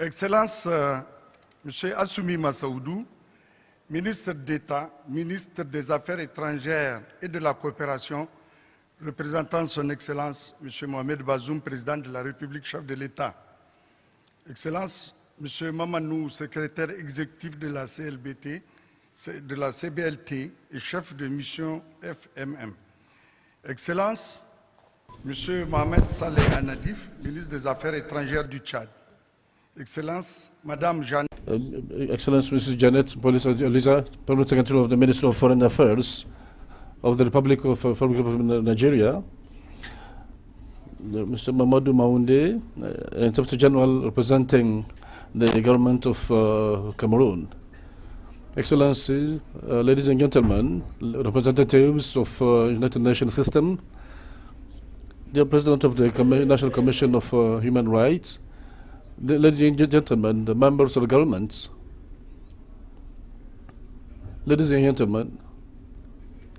Excellence, Monsieur Assoumi Massaoudou, ministre d'État, ministre des Affaires étrangères et de la coopération, représentant son Excellence Monsieur Mohamed Bazoum, président de la République, chef de l'État. Excellence, Monsieur Mamanou, secrétaire exécutif de la CLBT, de la CBLT et chef de mission FMM. Excellence, Monsieur Mohamed Saleh Anadif, ministre des Affaires étrangères du Tchad. Excellence, Madame Jeanne. Excellence, Mrs. Janet Elisa, Permanent Secretary of the Ministry of Foreign Affairs of the Republic of Nigeria. Mr. Mamadou Maounde, Inspector General representing the government of Cameroon. Excellencies, ladies and gentlemen, representatives of United Nations system, dear President of the National Commission of Human Rights, ladies and gentlemen, the members of the governments, ladies and gentlemen,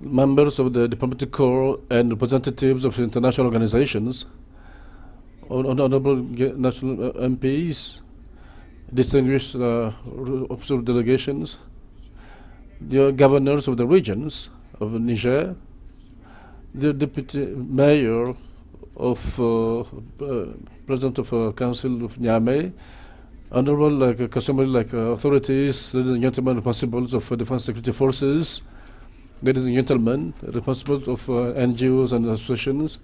members of the diplomatic corps and representatives of international organizations, honorable national MPs, distinguished official delegations, dear governors of the regions of Niger, dear deputy mayor of President of Council of Niamey, honorable customary authorities, ladies and gentlemen, responsibles of defense security forces, ladies and gentlemen, responsibles of NGOs and associations,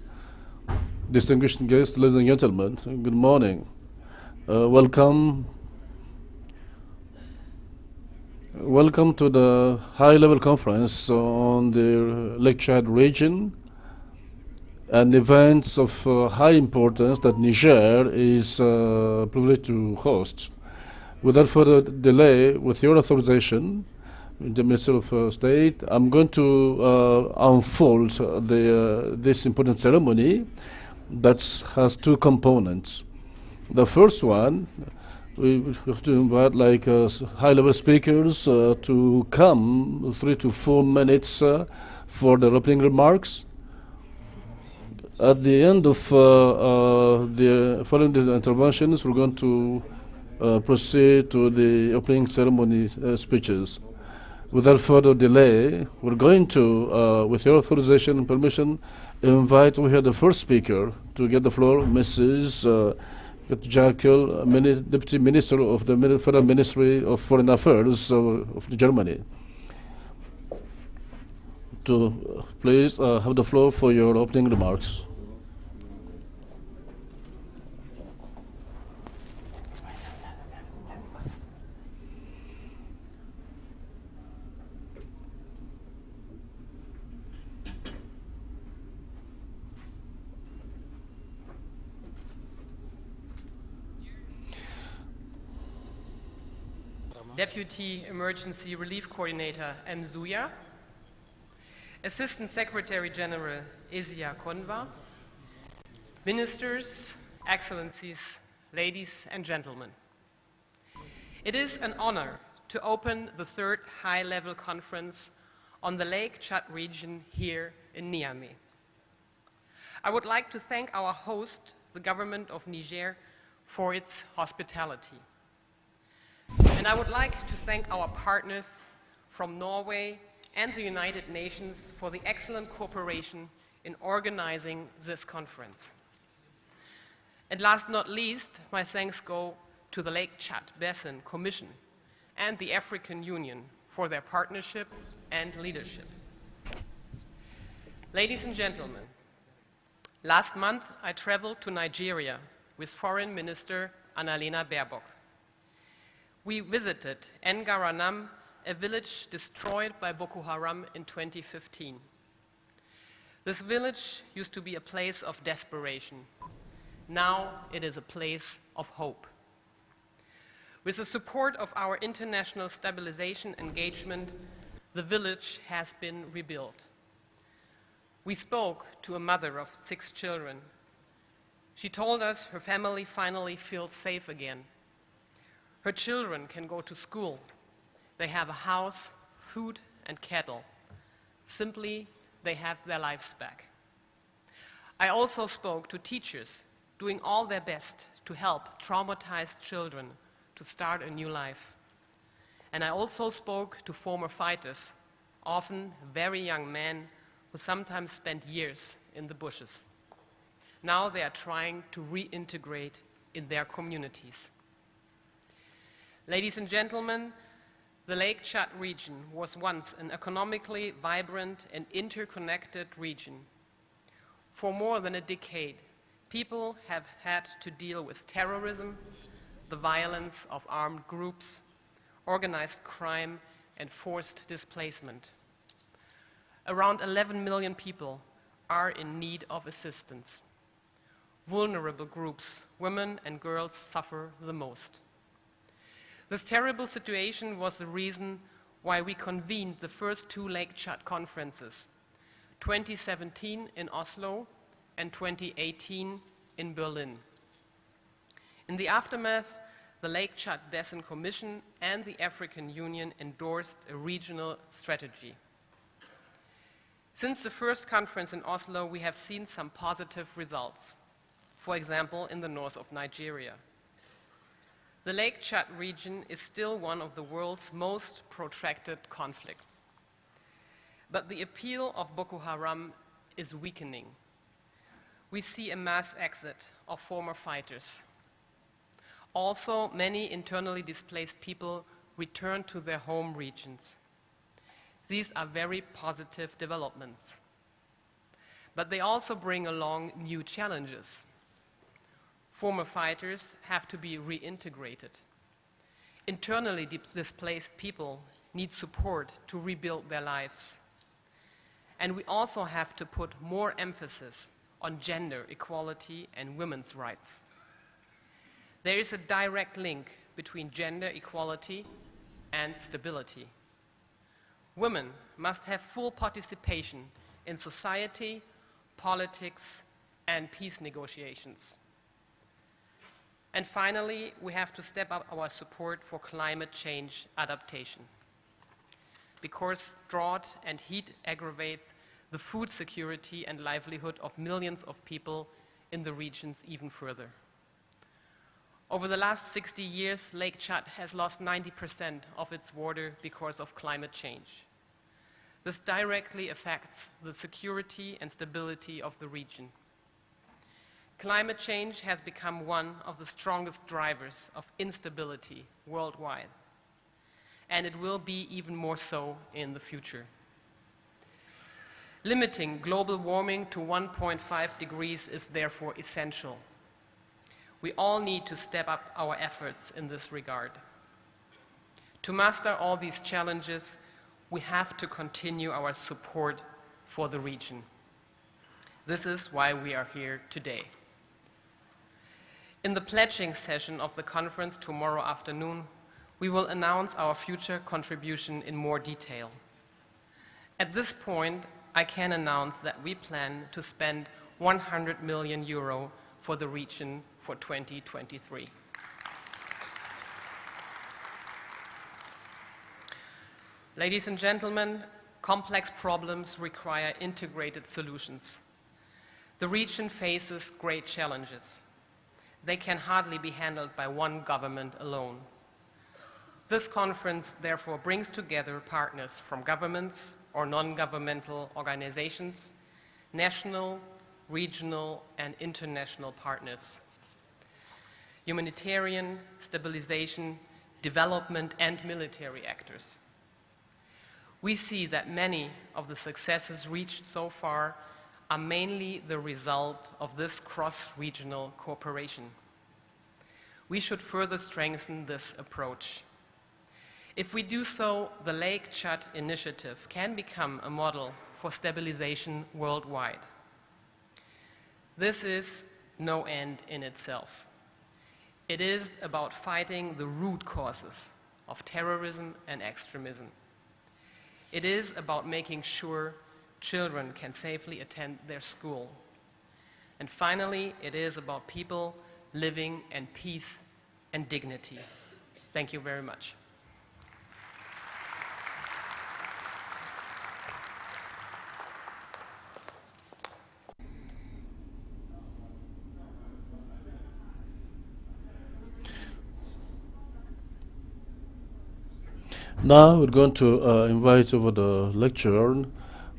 distinguished guests, ladies and gentlemen, good morning. Welcome to the high-level conference on the Lake Chad region, an event of high importance that Niger is privileged to host. Without further delay, with your authorization, the Minister of State, I'm going to unfold this important ceremony that has two components. The first one, we have to invite high-level speakers to come 3 to 4 minutes for their opening remarks. At the end of following the interventions, we're going to proceed to the opening ceremony speeches. Without further delay, we're going to, with your authorization and permission, invite the first speaker to get the floor, Mrs. Jekyll, Deputy Minister of the Federal Ministry of Foreign Affairs of Germany. To please have the floor for your opening remarks. Deputy Emergency Relief Coordinator Mzuya, Assistant Secretary General Ezia Konwa, Ministers, Excellencies, ladies and gentlemen. It is an honor to open the third high-level conference on the Lake Chad region here in Niamey. I would like to thank our host, the government of Niger, for its hospitality. And I would like to thank our partners from Norway and the United Nations for the excellent cooperation in organizing this conference. And last but not least, my thanks go to the Lake Chad Basin Commission and the African Union for their partnership and leadership. Ladies and gentlemen, last month I traveled to Nigeria with Foreign Minister Annalena Baerbock. We visited Ngaranam, a village destroyed by Boko Haram in 2015. This village used to be a place of desperation. Now it is a place of hope. With the support of our international stabilization engagement, the village has been rebuilt. We spoke to a mother of 6 children. She told us her family finally feels safe again. Her children can go to school. They have a house, food, and cattle. Simply, they have their lives back. I also spoke to teachers doing all their best to help traumatized children to start a new life. And I also spoke to former fighters, often very young men who sometimes spent years in the bushes. Now they are trying to reintegrate in their communities. Ladies and gentlemen, the Lake Chad region was once an economically vibrant and interconnected region. For more than a decade, people have had to deal with terrorism, the violence of armed groups, organized crime, and forced displacement. Around 11 million people are in need of assistance. Vulnerable groups, women and girls, suffer the most. This terrible situation was the reason why we convened the first two Lake Chad conferences, 2017 in Oslo and 2018 in Berlin. In the aftermath, the Lake Chad Basin Commission and the African Union endorsed a regional strategy. Since the first conference in Oslo, we have seen some positive results, for example, in the north of Nigeria. The Lake Chad region is still one of the world's most protracted conflicts. But the appeal of Boko Haram is weakening. We see a mass exit of former fighters. Also, many internally displaced people return to their home regions. These are very positive developments. But they also bring along new challenges. Former fighters have to be reintegrated. Internally displaced people need support to rebuild their lives. And we also have to put more emphasis on gender equality and women's rights. There is a direct link between gender equality and stability. Women must have full participation in society, politics, and peace negotiations. And finally, we have to step up our support for climate change adaptation, because drought and heat aggravate the food security and livelihood of millions of people in the regions even further. Over the last 60 years, Lake Chad has lost 90% of its water because of climate change. This directly affects the security and stability of the region. Climate change has become one of the strongest drivers of instability worldwide, and it will be even more so in the future. Limiting global warming to 1.5 degrees is therefore essential. We all need to step up our efforts in this regard. To master all these challenges, we have to continue our support for the region. This is why we are here today. In the pledging session of the conference tomorrow afternoon, we will announce our future contribution in more detail. At this point, I can announce that we plan to spend 100 million euro for the region for 2023. Ladies and gentlemen, complex problems require integrated solutions. The region faces great challenges. They can hardly be handled by one government alone. This conference therefore brings together partners from governments or non-governmental organizations, national, regional, and international partners, humanitarian, stabilization, development, and military actors. We see that many of the successes reached so far are mainly the result of this cross-regional cooperation. We should further strengthen this approach. If we do so, the Lake Chad initiative can become a model for stabilization worldwide. This is no end in itself. It is about fighting the root causes of terrorism and extremism. It is about making sure children can safely attend their school. And finally, it is about people living in peace and dignity. Thank you very much. Now we're going to invite over the lecturer,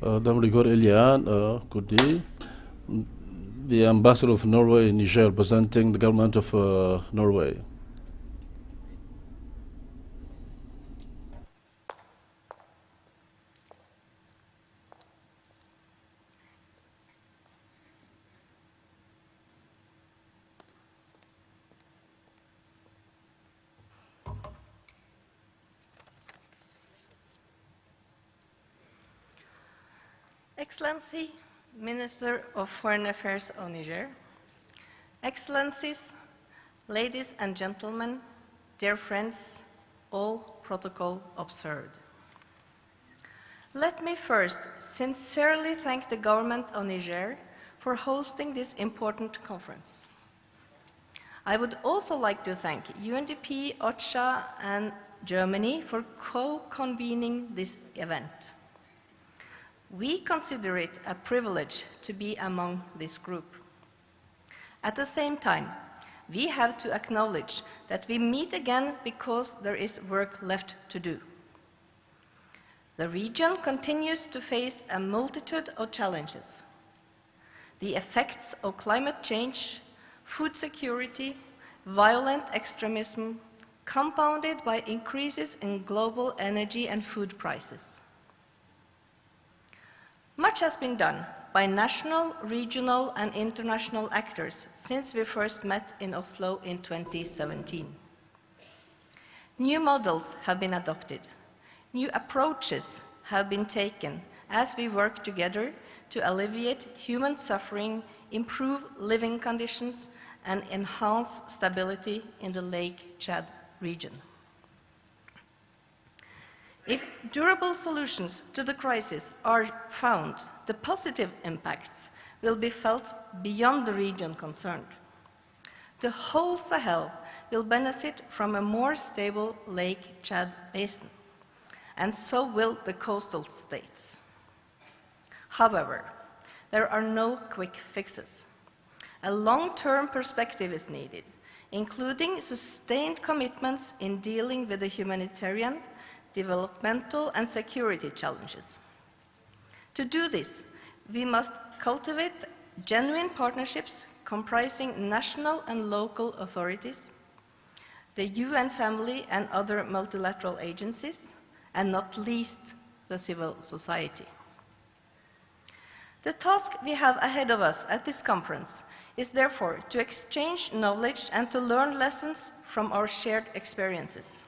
Damrigor Elian Koudi, the ambassador of Norway in Niger, representing the government of Norway. Excellency, Minister of Foreign Affairs of Niger, Excellencies, ladies and gentlemen, dear friends, all protocol observed. Let me first sincerely thank the government of Niger for hosting this important conference. I would also like to thank UNDP, OCHA, and Germany for co-convening this event. We consider it a privilege to be among this group. At the same time, we have to acknowledge that we meet again because there is work left to do. The region continues to face a multitude of challenges. The effects of climate change, food security, violent extremism, compounded by increases in global energy and food prices. Much has been done by national, regional, and international actors since we first met in Oslo in 2017. New models have been adopted. New approaches have been taken as we work together to alleviate human suffering, improve living conditions, and enhance stability in the Lake Chad region. If durable solutions to the crisis are found, the positive impacts will be felt beyond the region concerned. The whole Sahel will benefit from a more stable Lake Chad basin, and so will the coastal states. However, there are no quick fixes. A long-term perspective is needed, including sustained commitments in dealing with the humanitarian, developmental, and security challenges. To do this, we must cultivate genuine partnerships comprising national and local authorities, the UN family and other multilateral agencies, and not least, the civil society. The task we have ahead of us at this conference is therefore to exchange knowledge and to learn lessons from our shared experiences.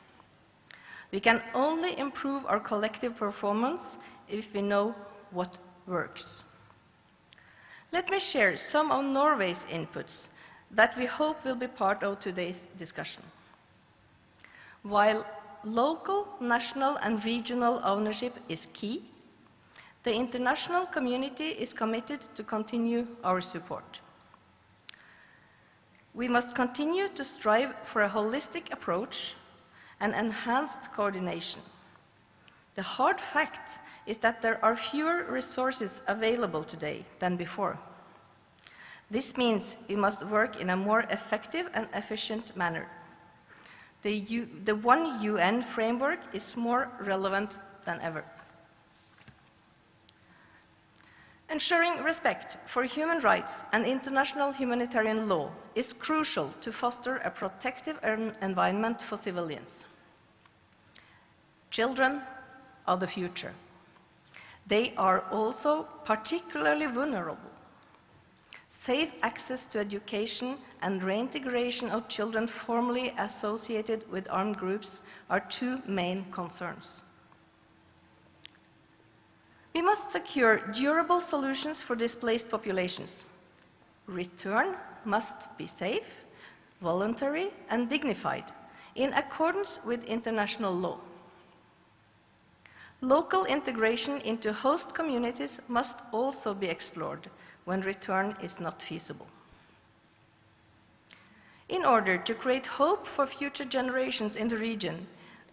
We can only improve our collective performance if we know what works. Let me share some of Norway's inputs that we hope will be part of today's discussion. While local, national, and regional ownership is key, the international community is committed to continue our support. We must continue to strive for a holistic approach and enhanced coordination. The hard fact is that there are fewer resources available today than before. This means we must work in a more effective and efficient manner. The One UN framework is more relevant than ever. Ensuring respect for human rights and international humanitarian law is crucial to foster a protective environment for civilians. Children are the future. They are also particularly vulnerable. Safe access to education and reintegration of children formerly associated with armed groups are two main concerns. We must secure durable solutions for displaced populations. Return must be safe, voluntary, and dignified, in accordance with international law. Local integration into host communities must also be explored when return is not feasible. In order to create hope for future generations in the region,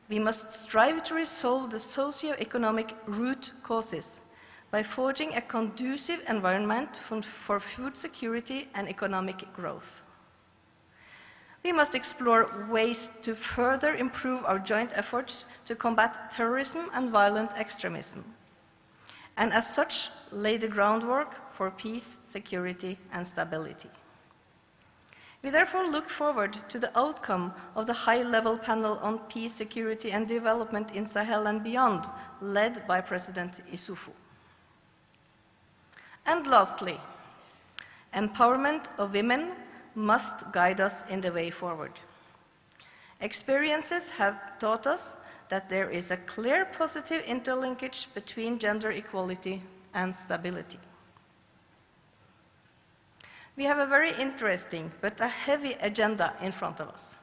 we must strive to resolve the socio-economic root causes by forging a conducive environment for food security and economic growth. We must explore ways to further improve our joint efforts to combat terrorism and violent extremism, and as such, lay the groundwork for peace, security, and stability. We therefore look forward to the outcome of the high-level panel on peace, security, and development in Sahel and beyond, led by President Issoufou. And lastly, empowerment of women must guide us in the way forward. Experiences have taught us that there is a clear positive interlinkage between gender equality and stability. We have a very interesting but a heavy agenda in front of us.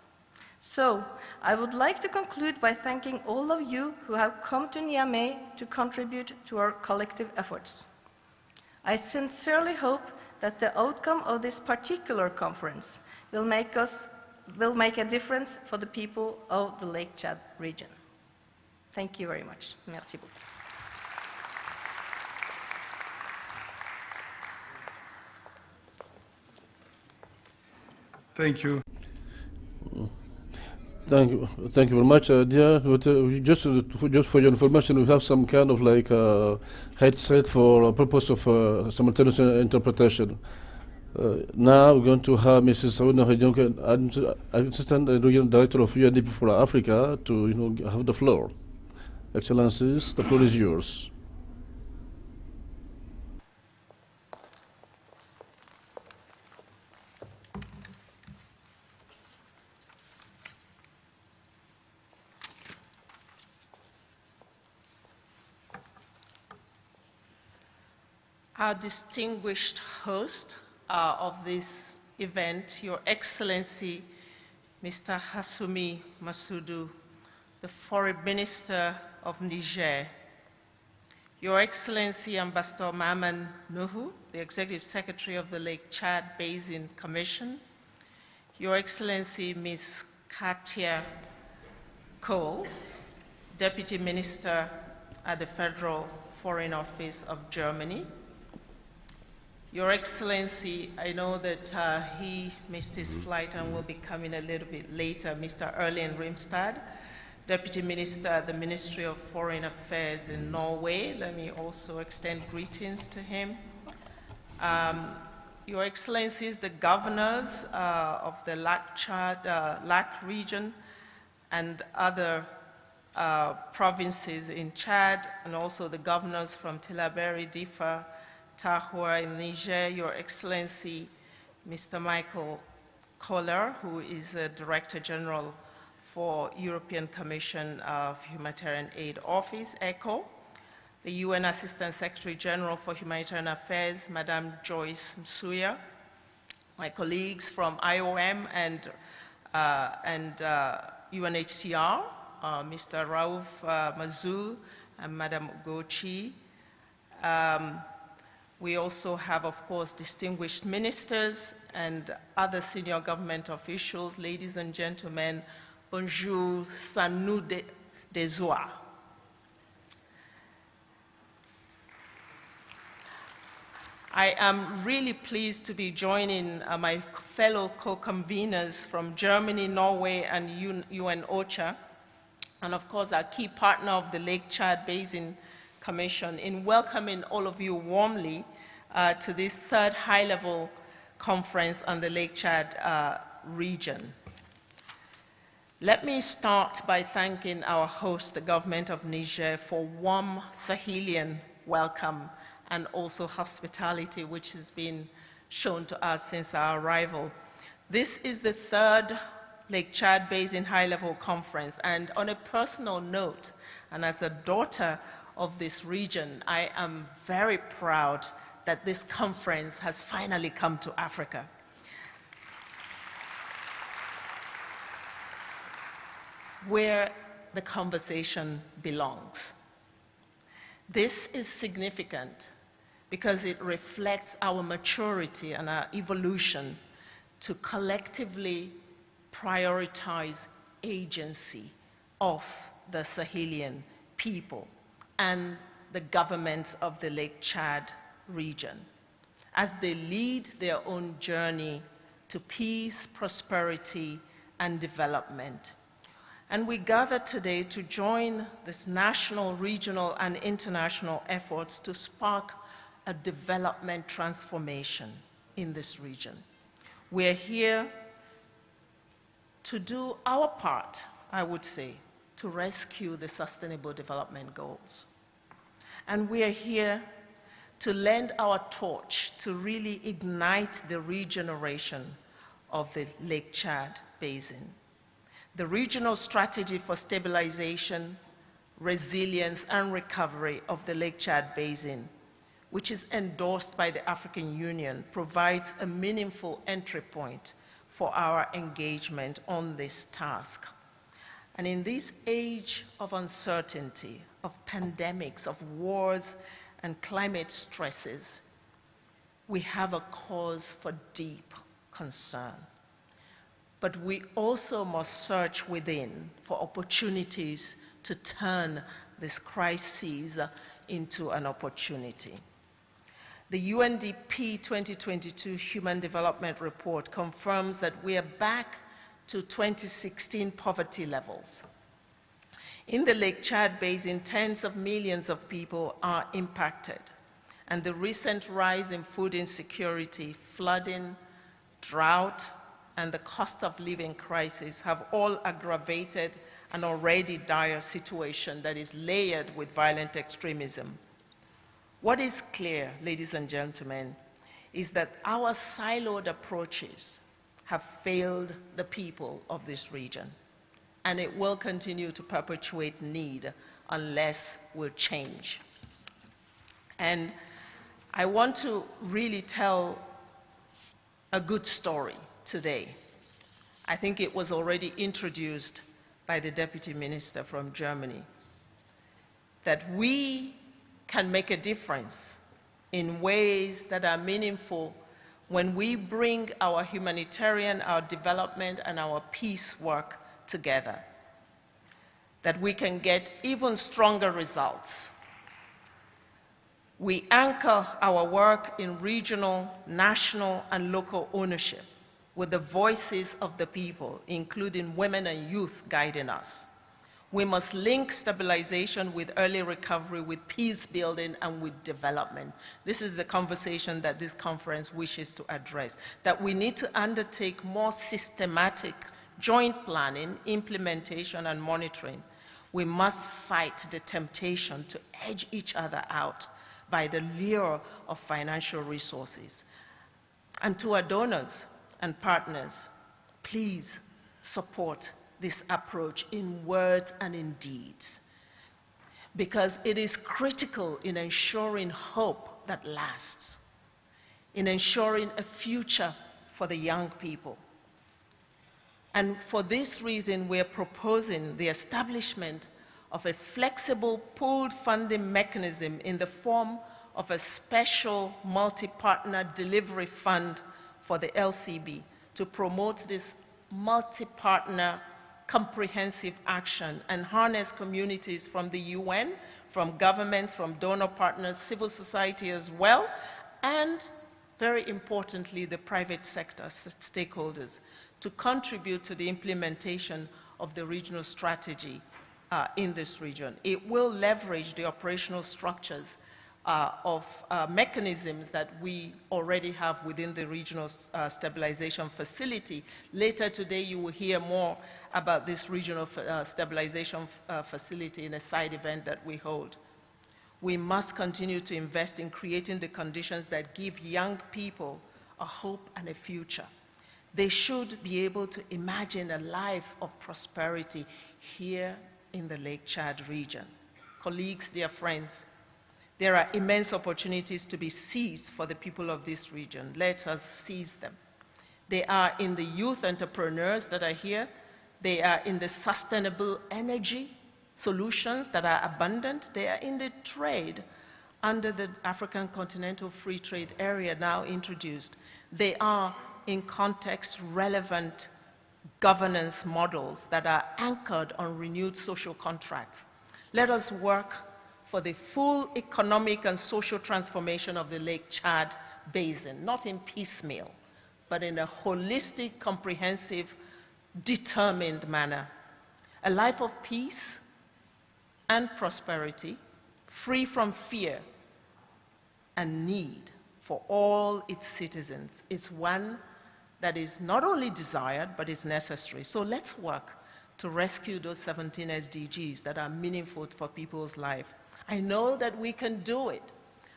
So, I would like to conclude by thanking all of you who have come to Niamey to contribute to our collective efforts. I sincerely hope that the outcome of this particular conference will make a difference for the people of the Lake Chad region. Thank you very much. Merci beaucoup. Thank you. Thank you very much, dear. Just for your information, we have some kind of like headset for a purpose of simultaneous interpretation. Now we're going to have Mrs. Saouna Hedjonke, Assistant Regional Director of UNDP for Africa, to have the floor. Excellencies, the floor is yours. Our distinguished host of this event, Your Excellency, Mr. Hassoumi Massoudou, the Foreign Minister of Niger, Your Excellency, Ambassador Maman Nuhu, the Executive Secretary of the Lake Chad Basin Commission, Your Excellency, Ms. Katia Cole, Deputy Minister at the Federal Foreign Office of Germany, Your Excellency, I know that he missed his flight and will be coming a little bit later, Mr. Erlend Rimstad, Deputy Minister at the Ministry of Foreign Affairs in Norway. Let me also extend greetings to him. Your Excellencies, the governors of the Lac region and other provinces in Chad, and also the governors from Tillabéri, Diffa, Tahoua in Niger, Your Excellency, Mr. Michael Kohler, who is the Director General for European Commission of Humanitarian Aid Office, ECHO, the UN Assistant Secretary General for Humanitarian Affairs, Madame Joyce Msuya, my colleagues from IOM and UNHCR, Mr. Raouf Mazou and Madame Gochi. We also have, of course, distinguished ministers and other senior government officials. Ladies and gentlemen, bonjour, sanou des oies. I am really pleased to be joining my fellow co-conveners from Germany, Norway, and UN OCHA, and of course our key partner of the Lake Chad Basin Commission, in welcoming all of you warmly to this third high-level conference on the Lake Chad region. Let me start by thanking our host, the government of Niger, for warm Sahelian welcome and also hospitality, which has been shown to us since our arrival. This is the third Lake Chad Basin High-Level Conference, and on a personal note, and as a daughter of this region, I am very proud that this conference has finally come to Africa. Where the conversation belongs. This is significant because it reflects our maturity and our evolution to collectively prioritize agency of the Sahelian people and the governments of the Lake Chad region as they lead their own journey to peace, prosperity, and development. And we gather today to join this national, regional, and international efforts to spark a development transformation in this region. We're here to do our part, I would say, to rescue the Sustainable Development Goals. And we are here to lend our torch to really ignite the regeneration of the Lake Chad Basin. The regional strategy for stabilization, resilience, and recovery of the Lake Chad Basin, which is endorsed by the African Union, provides a meaningful entry point for our engagement on this task. And in this age of uncertainty, of pandemics, of wars, and climate stresses, we have a cause for deep concern. But we also must search within for opportunities to turn this crisis into an opportunity. The UNDP 2022 Human Development Report confirms that we are back to 2016 poverty levels. In the Lake Chad Basin, tens of millions of people are impacted, and the recent rise in food insecurity, flooding, drought, and the cost of living crisis have all aggravated an already dire situation that is layered with violent extremism. What is clear, ladies and gentlemen, is that our siloed approaches have failed the people of this region, and it will continue to perpetuate need unless we change. And I want to really tell a good story today. I think it was already introduced by the Deputy Minister from Germany, that we can make a difference in ways that are meaningful when we bring our humanitarian, our development, and our peace work together, that we can get even stronger results. We anchor our work in regional, national, and local ownership with the voices of the people, including women and youth, guiding us. We must link stabilization with early recovery, with peace building, and with development. This is the conversation that this conference wishes to address, that we need to undertake more systematic joint planning, implementation, and monitoring. We must fight the temptation to edge each other out by the lure of financial resources. And to our donors and partners, please support this approach in words and in deeds, because it is critical in ensuring hope that lasts, in ensuring a future for the young people. And for this reason, we are proposing the establishment of a flexible pooled funding mechanism in the form of a special multi-partner delivery fund for the LCB to promote this multi-partner comprehensive action and harness communities from the UN, from governments, from donor partners, civil society as well, and very importantly, the private sector stakeholders to contribute to the implementation of the regional strategy in this region. It will leverage the operational structures of mechanisms that we already have within the regional stabilization facility. Later today, you will hear more about this regional stabilization facility in a side event that we hold. We must continue to invest in creating the conditions that give young people a hope and a future. They should be able to imagine a life of prosperity here in the Lake Chad region. Colleagues, dear friends, there are immense opportunities to be seized for the people of this region. Let us seize them. They are in the youth entrepreneurs that are here. They are in the sustainable energy solutions that are abundant. They are in the trade under the African Continental Free Trade Area now introduced. They are in context-relevant governance models that are anchored on renewed social contracts. Let us work for the full economic and social transformation of the Lake Chad Basin, not in piecemeal, but in a holistic, comprehensive determined manner. A life of peace and prosperity, free from fear and need for all its citizens, is one that is not only desired, but is necessary. So let's work to rescue those 17 SDGs that are meaningful for people's life. I know that we can do it.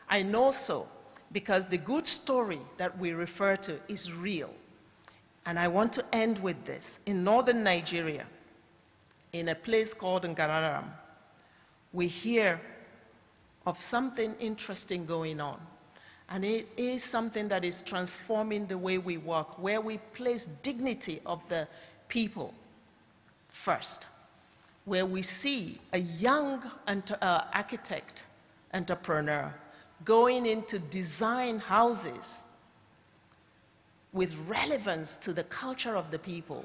I know so because the good story that we refer to is real. And I want to end with this. In northern Nigeria, in a place called Ngararam, we hear of something interesting going on. And it is something that is transforming the way we work, where we place dignity of the people first, where we see a young architect entrepreneur going into design houses with relevance to the culture of the people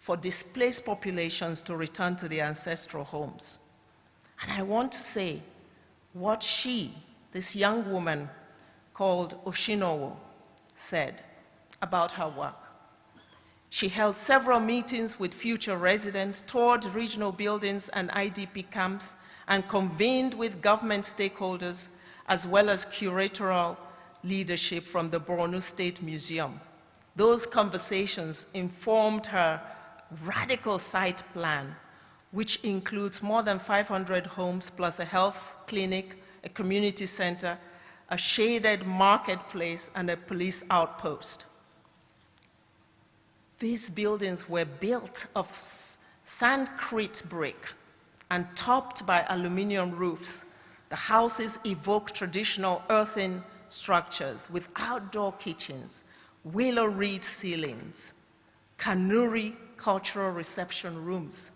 for displaced populations to return to their ancestral homes. And I want to say what this young woman called Oshinowo, said about her work. She held several meetings with future residents, toured regional buildings and IDP camps, and convened with government stakeholders, as well as curatorial leadership from the Borno State Museum. Those conversations informed her radical site plan, which includes more than 500 homes plus a health clinic, a community center, a shaded marketplace, and a police outpost. These buildings were built of sandcrete brick and topped by aluminum roofs. The houses evoke traditional earthen structures with outdoor kitchens, willow reed ceilings, Kanuri cultural reception rooms,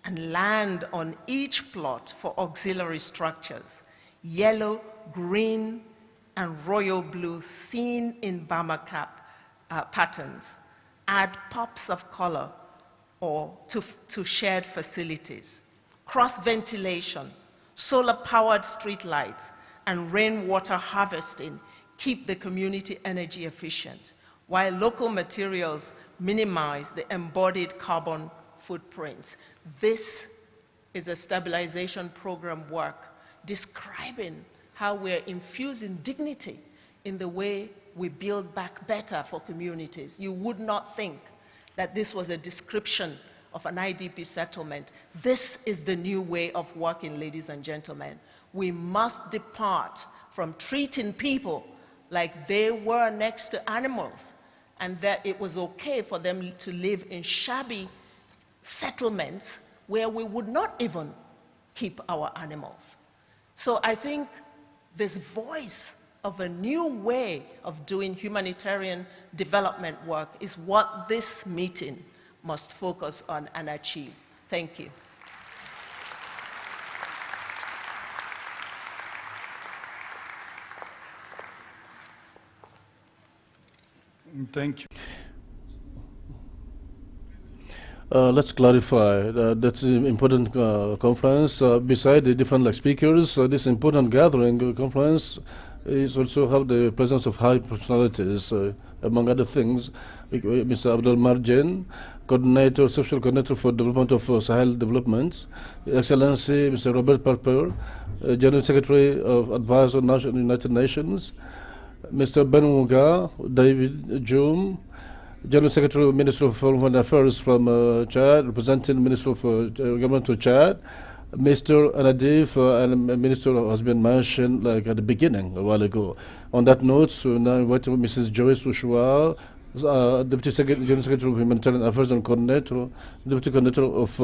and land on each plot for auxiliary structures, yellow, green, and royal blue seen in Bama cap patterns. Add pops of color to shared facilities. Cross ventilation, solar-powered streetlights, and rainwater harvesting keep the community energy efficient, while local materials minimize the embodied carbon footprints. This is a stabilization program work describing how we're infusing dignity in the way we build back better for communities. You would not think that this was a description of an IDP settlement. This is the new way of working, ladies and gentlemen. We must depart from treating people like they were next to animals, and that it was okay for them to live in shabby settlements where we would not even keep our animals. So I think this voice of a new way of doing humanitarian development work is what this meeting must focus on and achieve. Thank you. Thank you. Let's clarify that's an important conference. Beside the different speakers, this important gathering conference is also have the presence of high personalities, among other things. Mr. Abdul Marjan, coordinator, social coordinator for development of Sahel developments. Excellency Mr. Robert Parper, General Secretary of Advisor United Nations. Mr. Ben Wunga, David Joum, General Secretary, Minister of Foreign Affairs from Chad, representing Minister of Government of Chad. Mr. Anadif, and Minister has been mentioned like at the beginning a while ago. On that note, so now invite Mrs. Joyce Ushua, Deputy General Secretary of Humanitarian Affairs and Coordinator, Deputy Coordinator of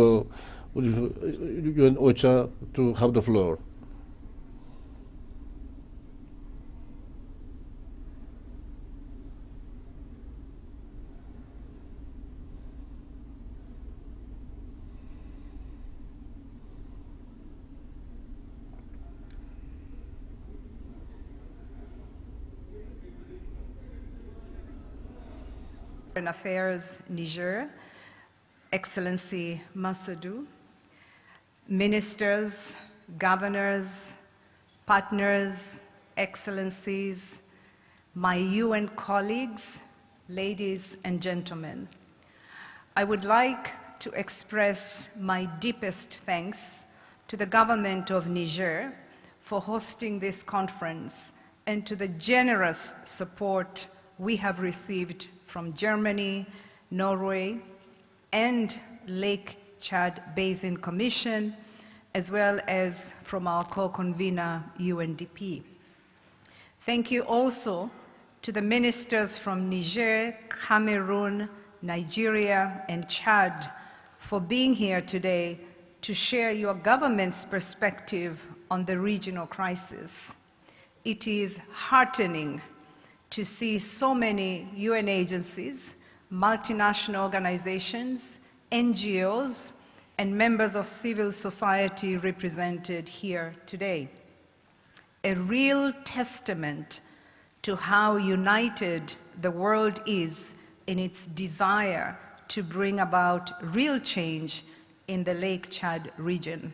UN OCHA, to have the floor. Foreign Affairs, Niger, Excellency Massoudou, ministers, governors, partners, excellencies, my UN colleagues, ladies and gentlemen. I would like to express my deepest thanks to the government of Niger for hosting this conference and to the generous support we have received from Germany, Norway, and Lake Chad Basin Commission, as well as from our co-convener, UNDP. Thank you also to the ministers from Niger, Cameroon, Nigeria, and Chad for being here today to share your government's perspective on the regional crisis. It is heartening to see so many UN agencies, multinational organizations, NGOs, and members of civil society represented here today. A real testament to how united the world is in its desire to bring about real change in the Lake Chad region.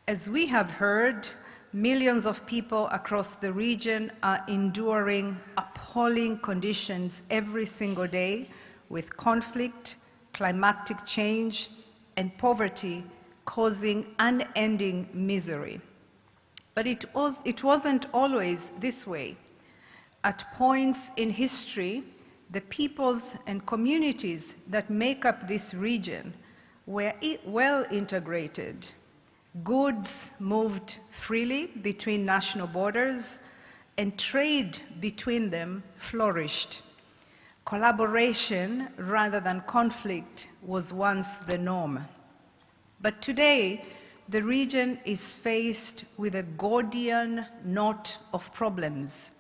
As we have heard, millions of people across the region are enduring appalling conditions every single day with conflict, climatic change, and poverty causing unending misery. But it wasn't always this way. At points in history, the peoples and communities that make up this region were well integrated. Goods moved freely between national borders, and trade between them flourished. Collaboration rather than conflict was once the norm. But today, the region is faced with a Gordian knot of problems: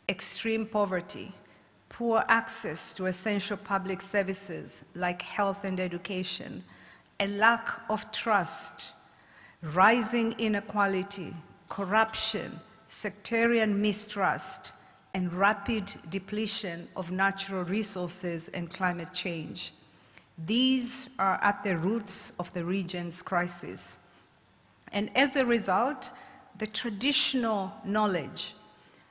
extreme poverty, poor access to essential public services like health and education, a lack of trust, rising inequality, corruption, sectarian mistrust, and rapid depletion of natural resources and climate change. These are at the roots of the region's crisis. And as a result, the traditional knowledge,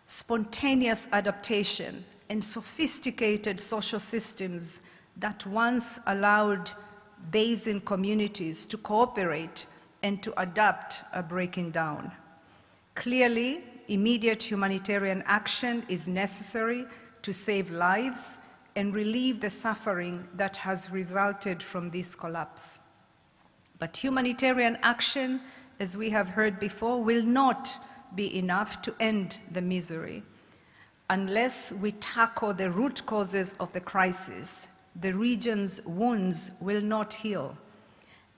spontaneous adaptation, and sophisticated social systems that once allowed basin communities to cooperate and to adapt are breaking down. Clearly, immediate humanitarian action is necessary to save lives and relieve the suffering that has resulted from this collapse. But humanitarian action, as we have heard before, will not be enough to end the misery. Unless we tackle the root causes of the crisis, the region's wounds will not heal.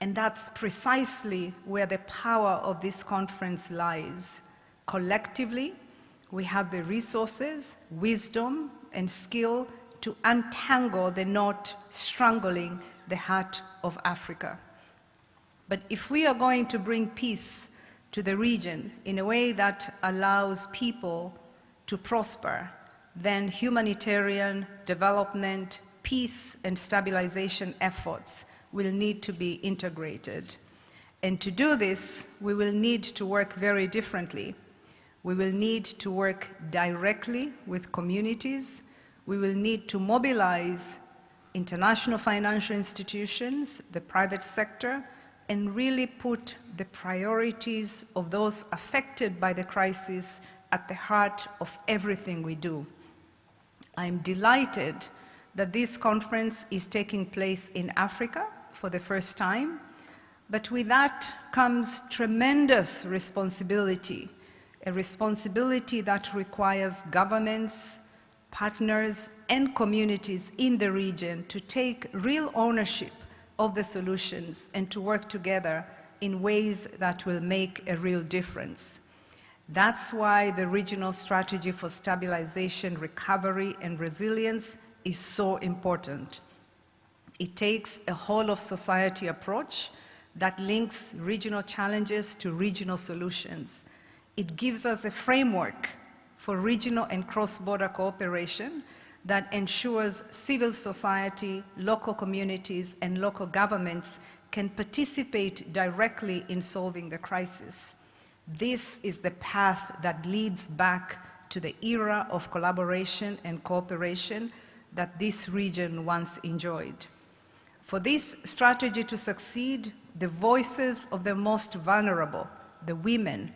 And that's precisely where the power of this conference lies. Collectively, we have the resources, wisdom, and skill to untangle the knot strangling the heart of Africa. But if we are going to bring peace to the region in a way that allows people to prosper, then humanitarian development, peace, and stabilization efforts will need to be integrated. And to do this, we will need to work very differently. We will need to work directly with communities. We will need to mobilize international financial institutions, the private sector, and really put the priorities of those affected by the crisis at the heart of everything we do. I'm delighted that this conference is taking place in Africa for the first time, but with that comes tremendous responsibility, a responsibility that requires governments, partners, and communities in the region to take real ownership of the solutions and to work together in ways that will make a real difference. That's why the regional strategy for stabilization, recovery, and resilience is so important. It takes a whole-of-society approach that links regional challenges to regional solutions. It gives us a framework for regional and cross-border cooperation that ensures civil society, local communities, and local governments can participate directly in solving the crisis. This is the path that leads back to the era of collaboration and cooperation that this region once enjoyed. For this strategy to succeed, the voices of the most vulnerable, the women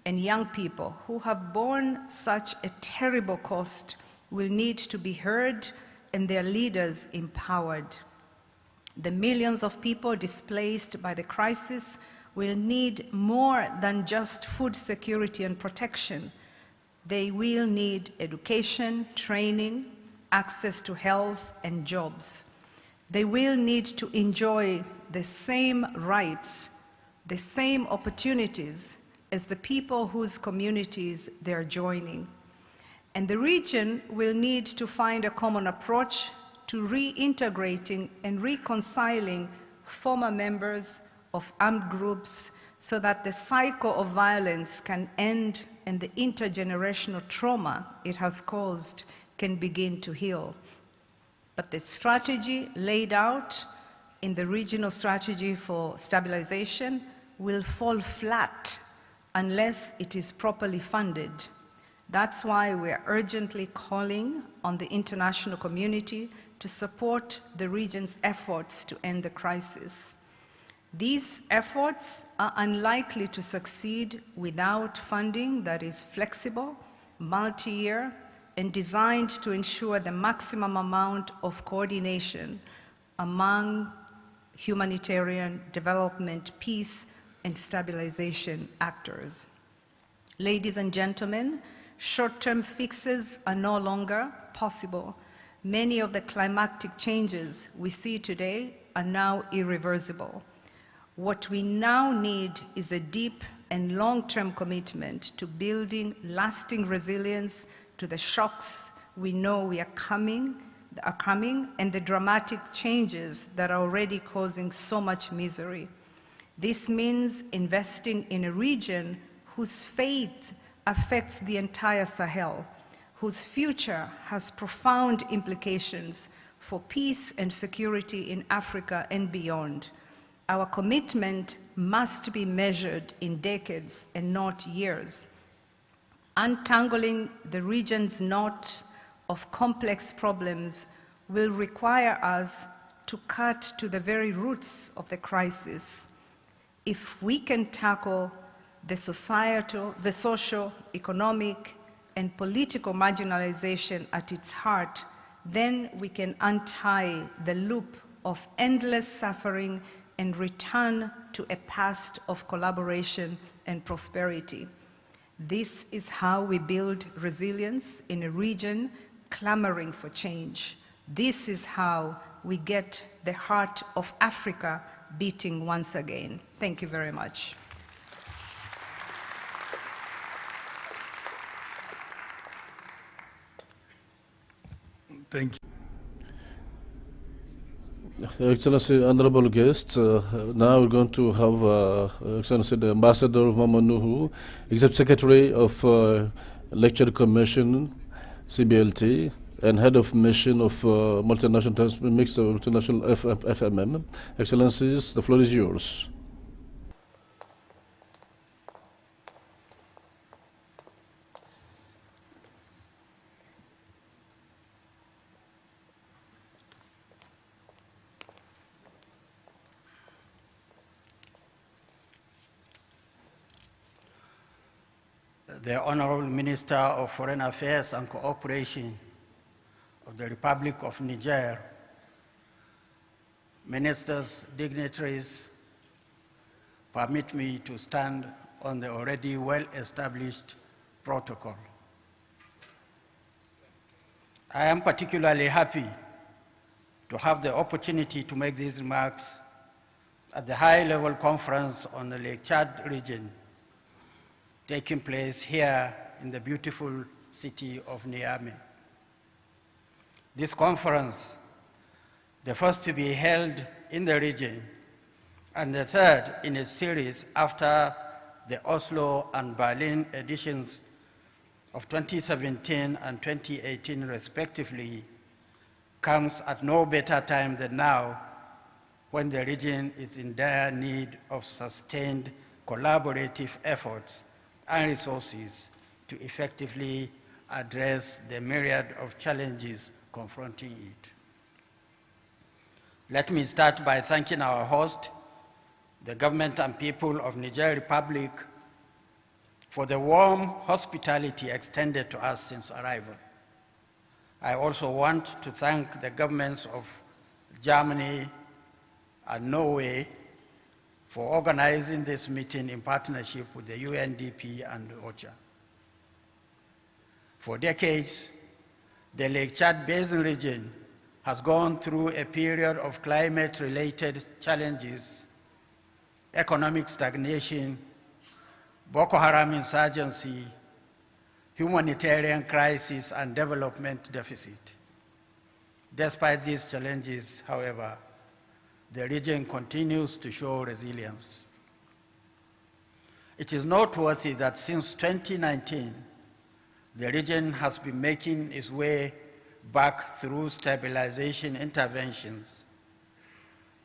and young people who have borne such a terrible cost, will need to be heard and their leaders empowered. The millions of people displaced by the crisis will need more than just food security and protection. They will need education, training, access to health and jobs. They will need to enjoy the same rights, the same opportunities as the people whose communities they are joining. And the region will need to find a common approach to reintegrating and reconciling former members of armed groups so that the cycle of violence can end and the intergenerational trauma it has caused can begin to heal. But the strategy laid out in the regional strategy for stabilization will fall flat unless it is properly funded. That's why we are urgently calling on the international community to support the region's efforts to end the crisis. These efforts are unlikely to succeed without funding that is flexible, multi-year, and designed to ensure the maximum amount of coordination among humanitarian, development, peace, and stabilization actors. Ladies and gentlemen, short-term fixes are no longer possible. Many of the climactic changes we see today are now irreversible. What we now need is a deep and long-term commitment to building lasting resilience to the shocks we know are coming, and the dramatic changes that are already causing so much misery. This means investing in a region whose fate affects the entire Sahel, whose future has profound implications for peace and security in Africa and beyond. Our commitment must be measured in decades and not years. Untangling the region's knot of complex problems will require us to cut to the very roots of the crisis. If we can tackle the societal, the social, economic, and political marginalization at its heart, then we can untie the loop of endless suffering and return to a past of collaboration and prosperity. This is how we build resilience in a region clamoring for change. This is how we get the heart of Africa beating once again. Thank you very much. Thank you. Excellency, honorable guests, now we're going to have Excellency the Ambassador of Mama Nuhu, Executive Secretary of Lecture Commission, CBLT, and Head of Mission of Multinational Mixed Multinational FMM. Excellencies, the floor is yours. The Honorable Minister of Foreign Affairs and Cooperation of the Republic of Niger, ministers, dignitaries, permit me to stand on the already well-established protocol. I am particularly happy to have the opportunity to make these remarks at the high-level conference on the Lake Chad region taking place here in the beautiful city of Niamey. This conference, the first to be held in the region and the third in a series after the Oslo and Berlin editions of 2017 and 2018 respectively, comes at no better time than now, when the region is in dire need of sustained collaborative efforts and resources to effectively address the myriad of challenges confronting it. Let me start by thanking our host, the government and people of Niger Republic, for the warm hospitality extended to us since arrival. I also want to thank the governments of Germany and Norway for organizing this meeting in partnership with the UNDP and OCHA. For decades, the Lake Chad Basin region has gone through a period of climate-related challenges, economic stagnation, Boko Haram insurgency, humanitarian crisis, and development deficit. Despite these challenges, however, the region continues to show resilience. It is noteworthy that since 2019, the region has been making its way back through stabilization interventions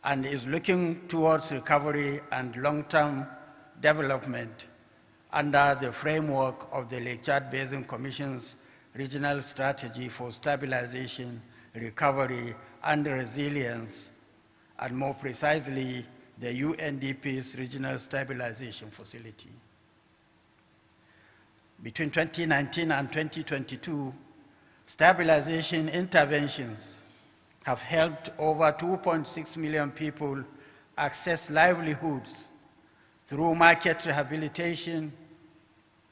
and is looking towards recovery and long-term development under the framework of the Lake Chad Basin Commission's Regional Strategy for Stabilization, Recovery, and Resilience, and more precisely, the UNDP's Regional Stabilization Facility. Between 2019 and 2022, stabilization interventions have helped over 2.6 million people access livelihoods through market rehabilitation,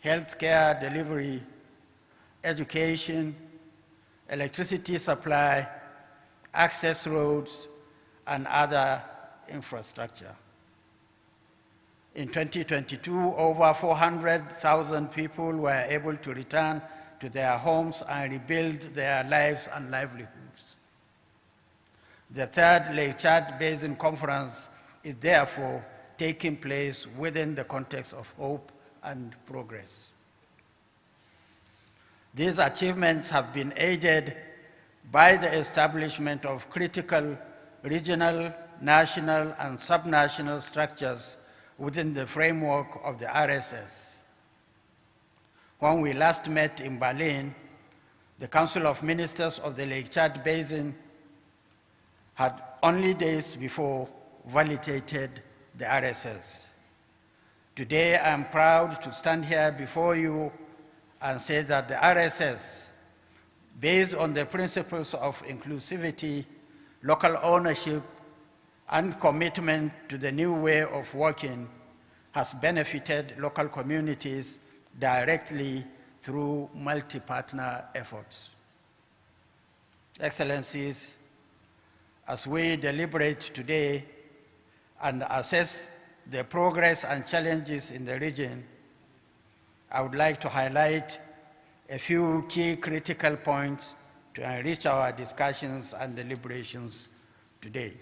healthcare delivery, education, electricity supply, access roads, and other infrastructure. In 2022, over 400,000 people were able to return to their homes and rebuild their lives and livelihoods. The third Lake Chad Basin Conference is therefore taking place within the context of hope and progress. These achievements have been aided by the establishment of critical regional, national, and subnational structures within the framework of the RSS. When we last met in Berlin, the Council of Ministers of the Lake Chad Basin had only days before validated the RSS. Today, I am proud to stand here before you and say that the RSS, based on the principles of inclusivity, local ownership, and commitment to the new way of working, has benefited local communities directly through multi-partner efforts. Excellencies, as we deliberate today and assess the progress and challenges in the region, I would like to highlight a few key critical points to enrich our discussions and deliberations today.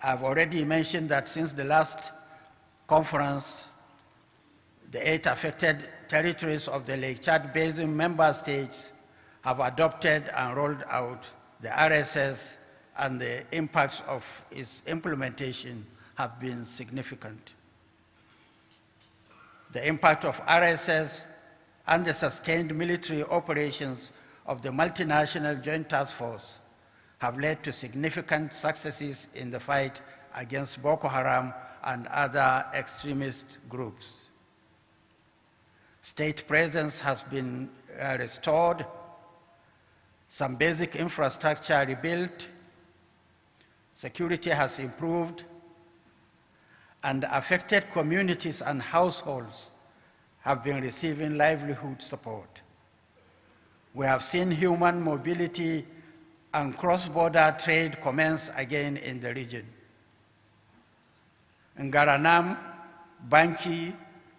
I've already mentioned that since the last conference, the 8 affected territories of the Lake Chad Basin member states have adopted and rolled out the RSS, and the impacts of its implementation have been significant. The impact of RSS and the sustained military operations of the multinational Joint Task Force have led to significant successes in the fight against Boko Haram and other extremist groups. State presence has been restored, some basic infrastructure rebuilt, security has improved, and affected communities and households have been receiving livelihood support. We have seen human mobility and cross-border trade commence again in the region. Ngaranam, Banki,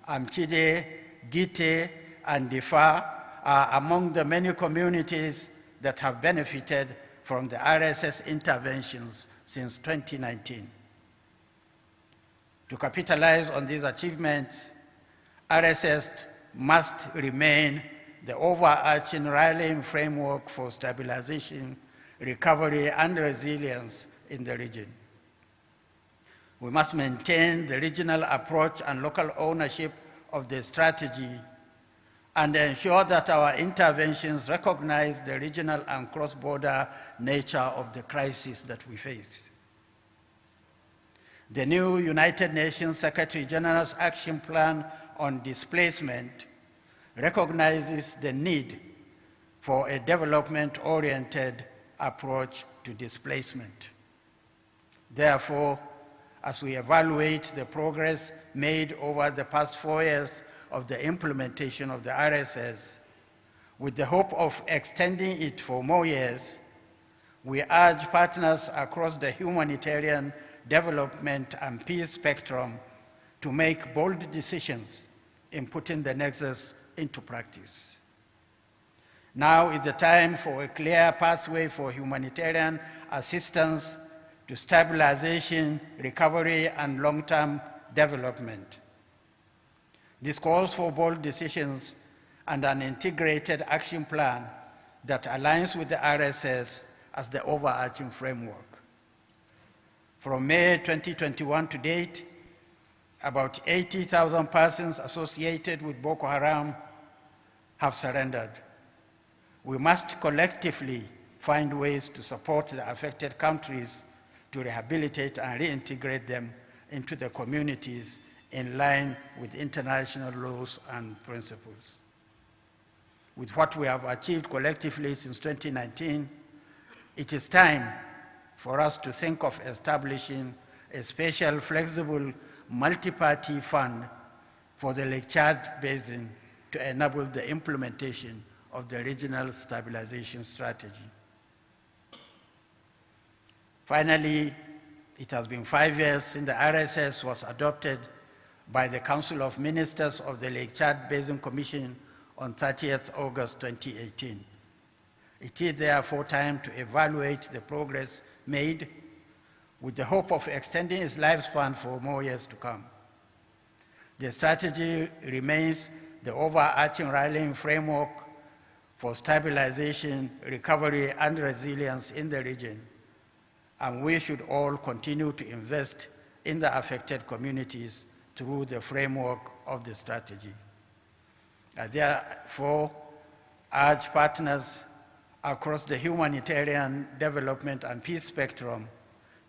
Amchide, Gite, and Difa are among the many communities that have benefited from the RSS interventions since 2019. To capitalize on these achievements, RSS must remain the overarching rallying framework for stabilization, recovery, and resilience in the region. We must maintain the regional approach and local ownership of the strategy and ensure that our interventions recognize the regional and cross-border nature of the crisis that we face. The new United Nations Secretary General's Action Plan on Displacement recognizes the need for a development-oriented approach to displacement. Therefore, as we evaluate the progress made over the past 4 years of the implementation of the RSS, with the hope of extending it for more years, we urge partners across the humanitarian, development, and peace spectrum to make bold decisions in putting the nexus into practice. Now is the time for a clear pathway for humanitarian assistance to stabilization, recovery, and long-term development. This calls for bold decisions and an integrated action plan that aligns with the RSS as the overarching framework. From May 2021 to date, about 80,000 persons associated with Boko Haram have surrendered. We must collectively find ways to support the affected countries to rehabilitate and reintegrate them into the communities in line with international laws and principles. With what we have achieved collectively since 2019, it is time for us to think of establishing a special, flexible, multi-party fund for the Lake Chad Basin to enable the implementation of the regional stabilization strategy. Finally, it has been 5 years since the RSS was adopted by the Council of Ministers of the Lake Chad Basin Commission on 30th August 2018. It is therefore time to evaluate the progress made with the hope of extending its lifespan for more years to come. The strategy remains the overarching rallying framework for stabilization, recovery, and resilience in the region, and we should all continue to invest in the affected communities through the framework of the strategy. I therefore urge partners across the humanitarian, development, and peace spectrum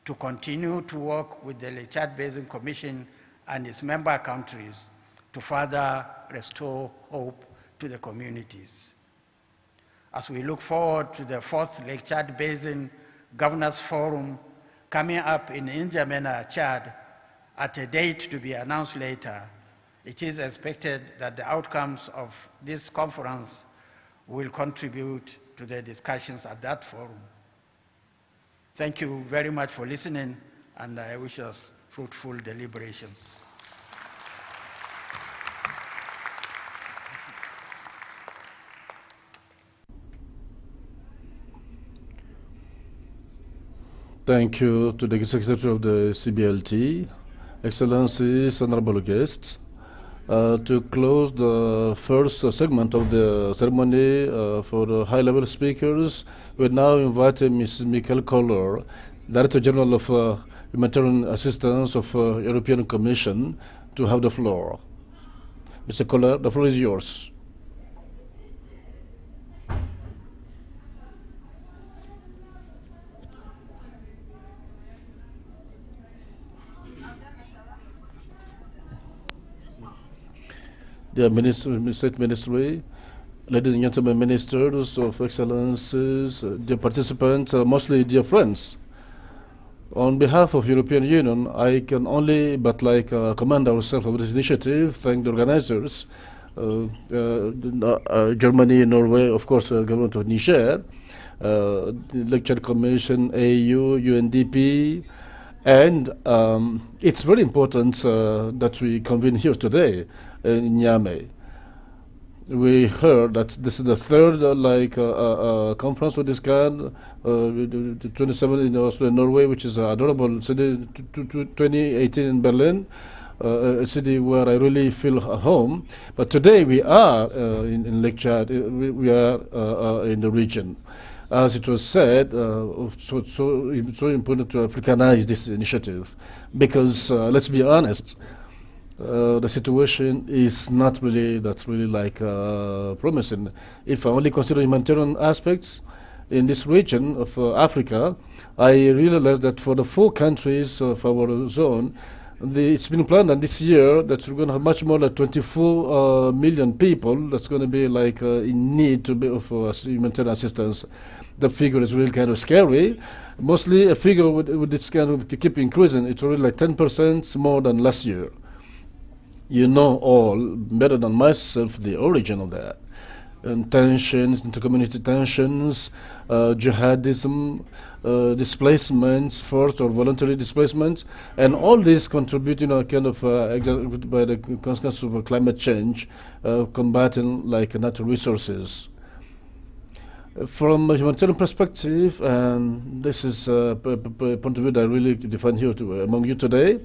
to continue to work with the Lake Chad Basin Commission and its member countries to further restore hope to the communities. As we look forward to the 4th Lake Chad Basin Governors Forum coming up in N'Djamena, Chad, at a date to be announced later, it is expected that the outcomes of this conference will contribute to the discussions at that forum. Thank you very much for listening, and I wish us fruitful deliberations. Thank you to the Secretary of the CBLT, Excellencies, honorable guests. To close the first segment of the ceremony for the high-level speakers, we now invite Ms. Michael Koller, Director General of Humanitarian Assistance of European Commission, to have the floor. Mr. Koller, the floor is yours. Dear State Ministry, ladies and gentlemen, ministers of excellences, dear participants, mostly dear friends. On behalf of European Union, I can only but commend ourselves for this initiative, thank the organizers, Germany, Norway, of course, government of Niger, the Lake Chad Commission, AU, UNDP, and it's very important that we convene here today in Niamey. We heard that this is the third conference of this kind, the 27th in Oslo, Norway, which is an adorable city, 2018 in Berlin, a city where I really feel at home. But today we are in Lake Chad, we are in the region. As it was said, so important to Africanize this initiative, because let's be honest, the situation is not really like promising. If I only consider humanitarian aspects in this region of Africa, I realize that for the 4 countries of our zone, it's been planned that this year that we're going to have much more than 24 million people that's going to be like in need to be of humanitarian assistance. The figure is really kind of scary. Mostly a figure with this kind of keep increasing. It's already like 10% more than last year. You know all better than myself the origin of that. Tensions, intercommunity tensions, jihadism, displacements, forced or voluntary displacements, and all these contribute, kind of by the consequence of climate change, combating like natural resources. From a humanitarian perspective, and this is a point of view that I really define here among you today,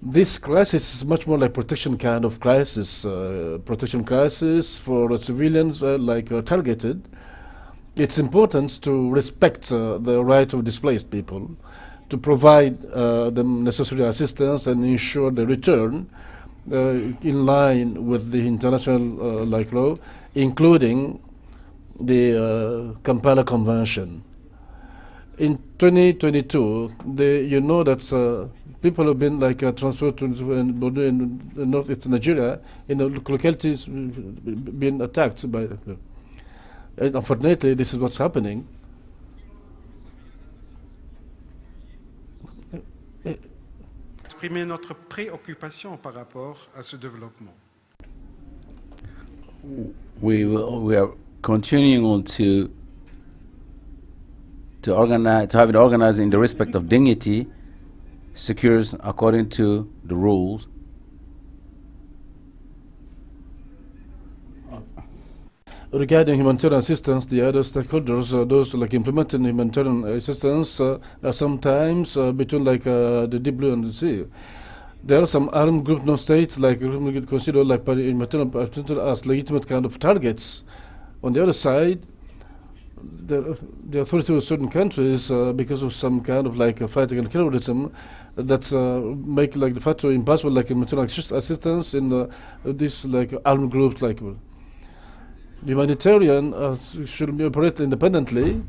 this crisis is much more like protection kind of crisis, protection crisis for civilians targeted. It's important to respect the right of displaced people, to provide them necessary assistance and ensure the return in line with the international law, including the Kampala Convention. In 2022, you know that people have been transferred to in northeast Nigeria in localities being attacked by. And unfortunately, this is what's happening. Exprimer notre préoccupation par rapport à ce développement. We are continuing on to have it organized in the respect of dignity, secures according to the rules. Regarding humanitarian assistance, the other stakeholders, those implementing humanitarian assistance, are sometimes between the deep blue and the sea. There are some armed group non-states considered humanitarian as legitimate kind of targets. On the other side, the authorities of certain countries, because of some kind of fighting and terrorism, that make de facto impossible humanitarian assistance in these armed groups. Humanitarian should be operated independently,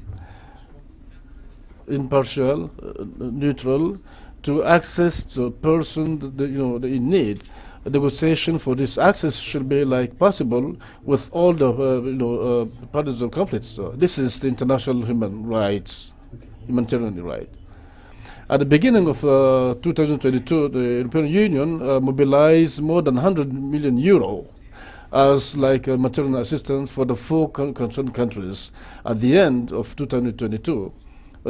impartial, neutral, to access to a person in need. A negotiation for this access should be possible with all the parties of conflicts. This is the international human rights, humanitarian right. At the beginning of 2022, the European Union mobilized more than 100 million euro as material assistance for the 4 concerned countries. At the end of 2022,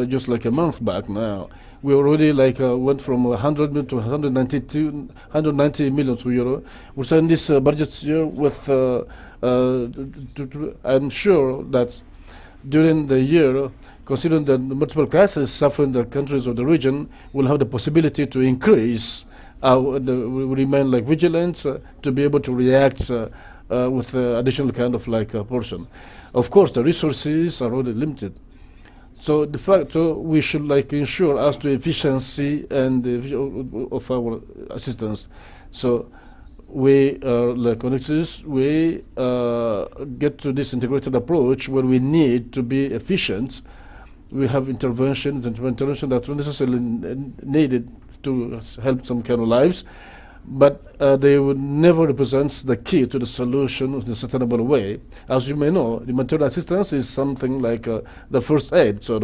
just a month back now, we already went from 100 million to 190 million euro. We're signing this budget year with. I'm sure that during the year, considering the multiple crises suffering the countries of the region, we'll have the possibility to increase. We remain vigilant to be able to react with additional kind of portion. Of course, the resources are already limited. So the fact we should ensure as to efficiency and of our assistance. So we we get to this integrated approach where we need to be efficient. We have interventions that are necessarily needed to help some kind of lives, but they would never represent the key to the solution in a sustainable way. As you may know, the material assistance is something the first aid, to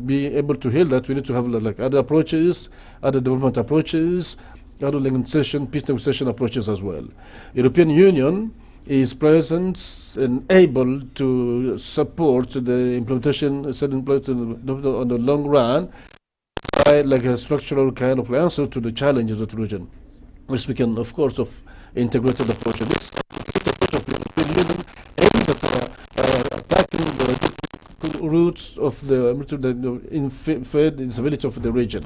be able to heal that. We need to have other approaches, other development approaches, other peace negotiation approaches as well. European Union is present and able to support the implementation on the long run, a structural kind of answer to the challenges of the region. We're speaking, of course, of integrated approach. This approach of the European Union aims at attacking the roots of the instability of the region.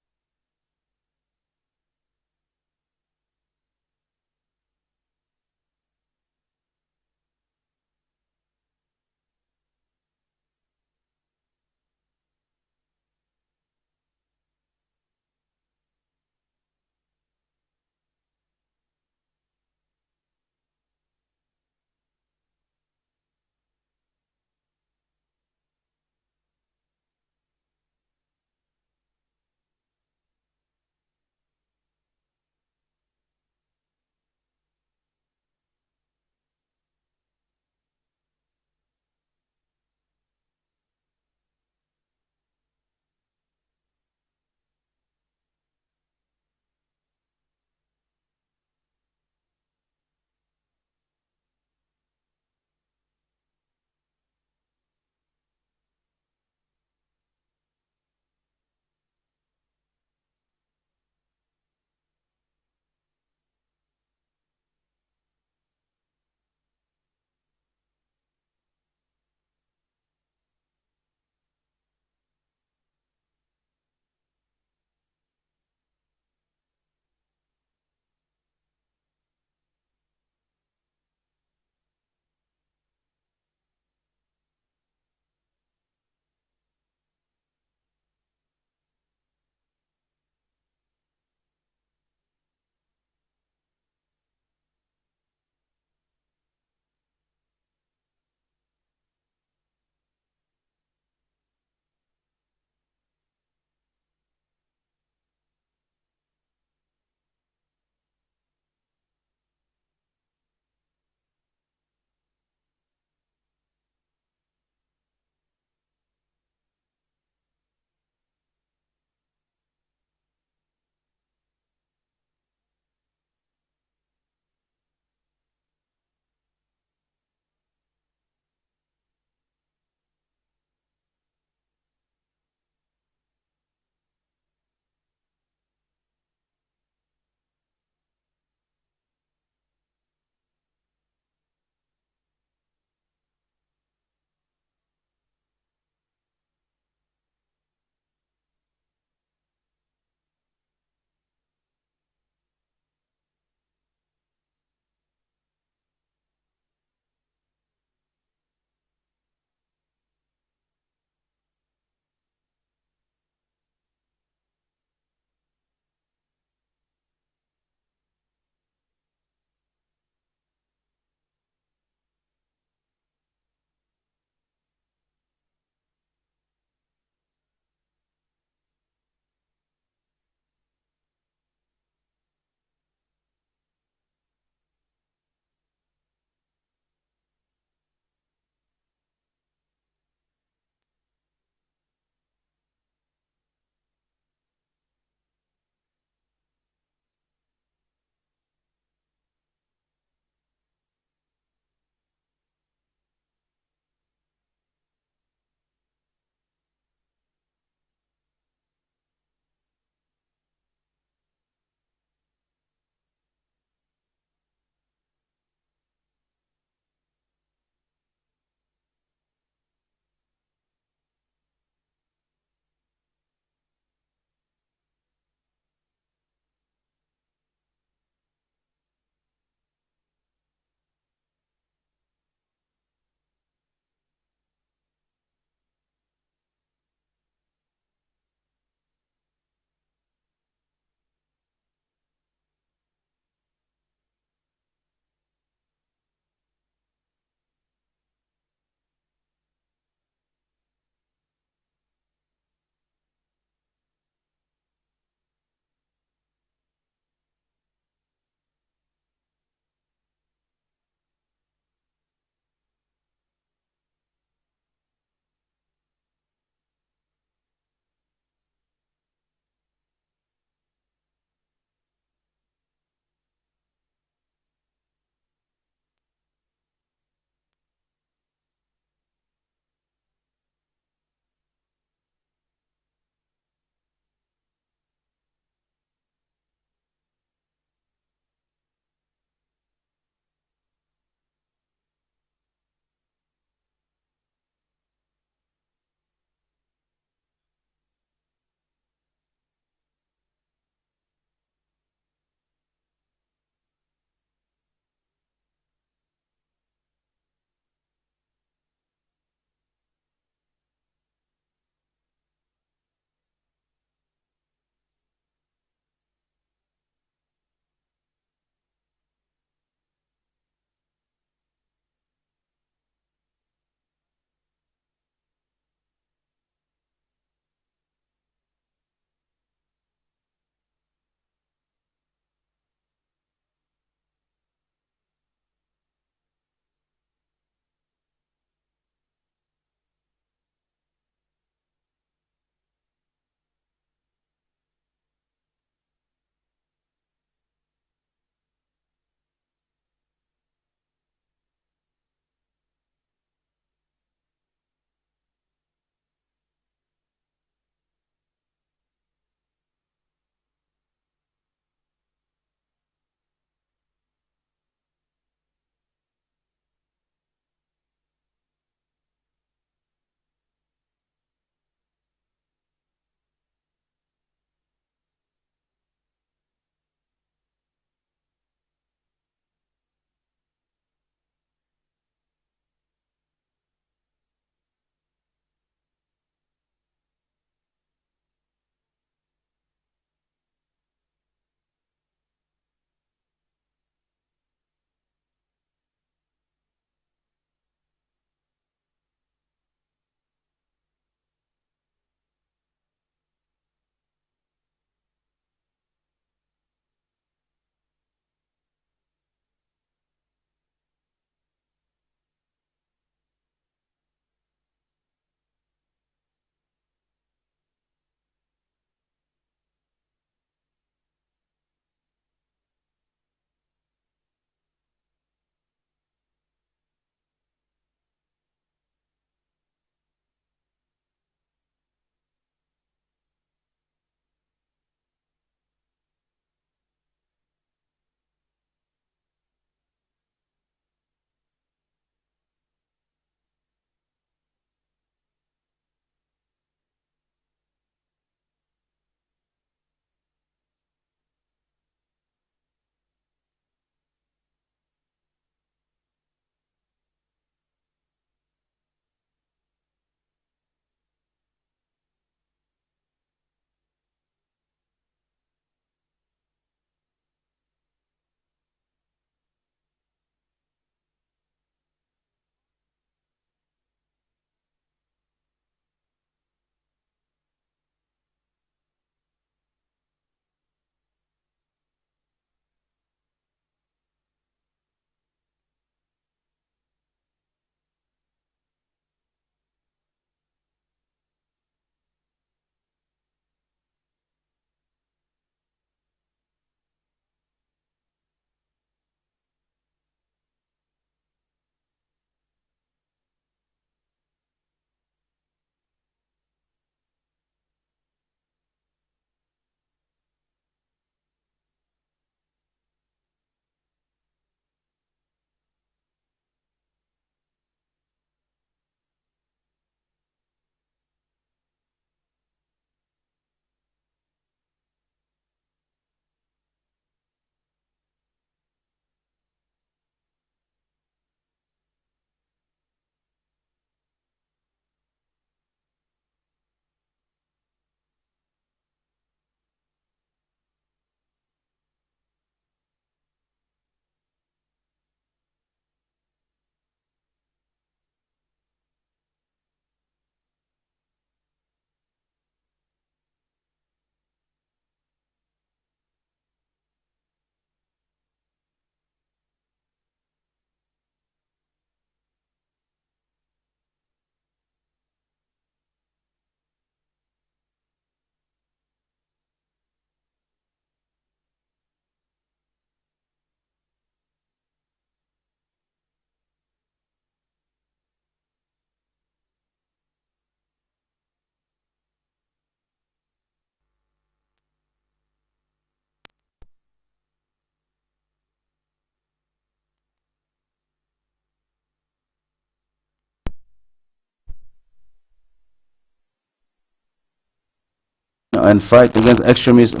and fight against extremism.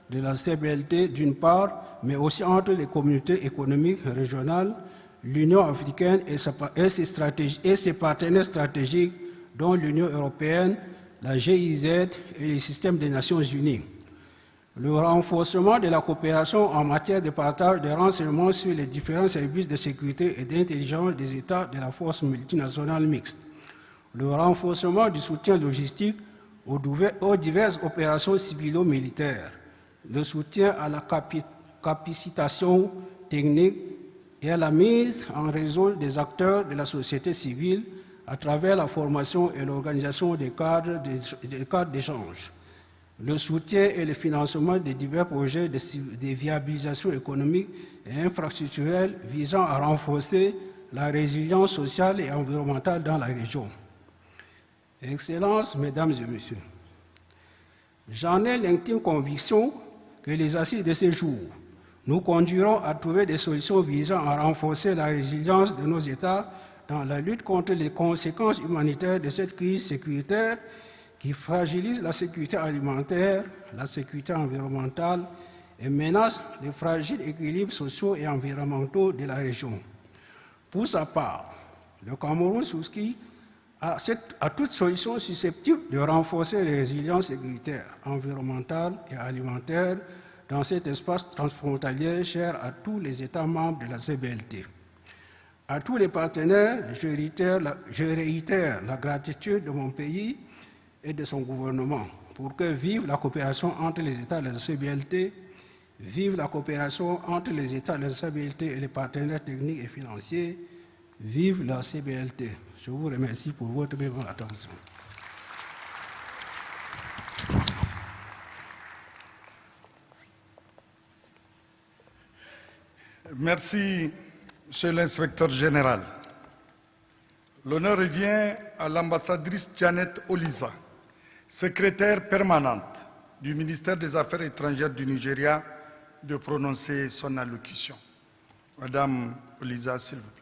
De la CBLT d'une part, mais aussi entre les communautés économiques régionales, l'Union africaine et ses partenaires stratégiques, dont l'Union européenne, la GIZ et les systèmes des Nations unies. Le renforcement de la coopération en matière de partage de renseignements sur les différents services de sécurité et d'intelligence des États de la force multinationale mixte. Le renforcement du soutien logistique aux diverses opérations civilo-militaires, le soutien à la capacitation technique et à la mise en réseau des acteurs de la société civile à travers la formation et l'organisation des cadres d'échange, le soutien et le financement des divers projets de viabilisation économique et infrastructurelle visant à renforcer la résilience sociale et environnementale dans la région. Excellences, Mesdames et Messieurs, j'en ai l'intime conviction que les assises de ce jour nous conduiront à trouver des solutions visant à renforcer la résilience de nos États dans la lutte contre les conséquences humanitaires de cette crise sécuritaire qui fragilise la sécurité alimentaire, la sécurité environnementale et menace les fragiles équilibres sociaux et environnementaux de la région. Pour sa part, le Cameroun souscrit à toute solution susceptible de renforcer les résiliences sécuritaires, environnementales et alimentaires dans cet espace transfrontalier cher à tous les États membres de la CBLT. À tous les partenaires, je réitère la gratitude de mon pays et de son gouvernement pour que vive la coopération entre les États de la CBLT, vive la coopération entre les États de la CBLT et les partenaires techniques et financiers, vive la CBLT. Je vous remercie pour votre bonne attention. Merci, Monsieur l'inspecteur général. L'honneur revient à l'ambassadrice Janet Olisa, secrétaire permanente du ministère des Affaires étrangères du Nigeria, de prononcer son allocution. Madame Olisa, s'il vous plaît.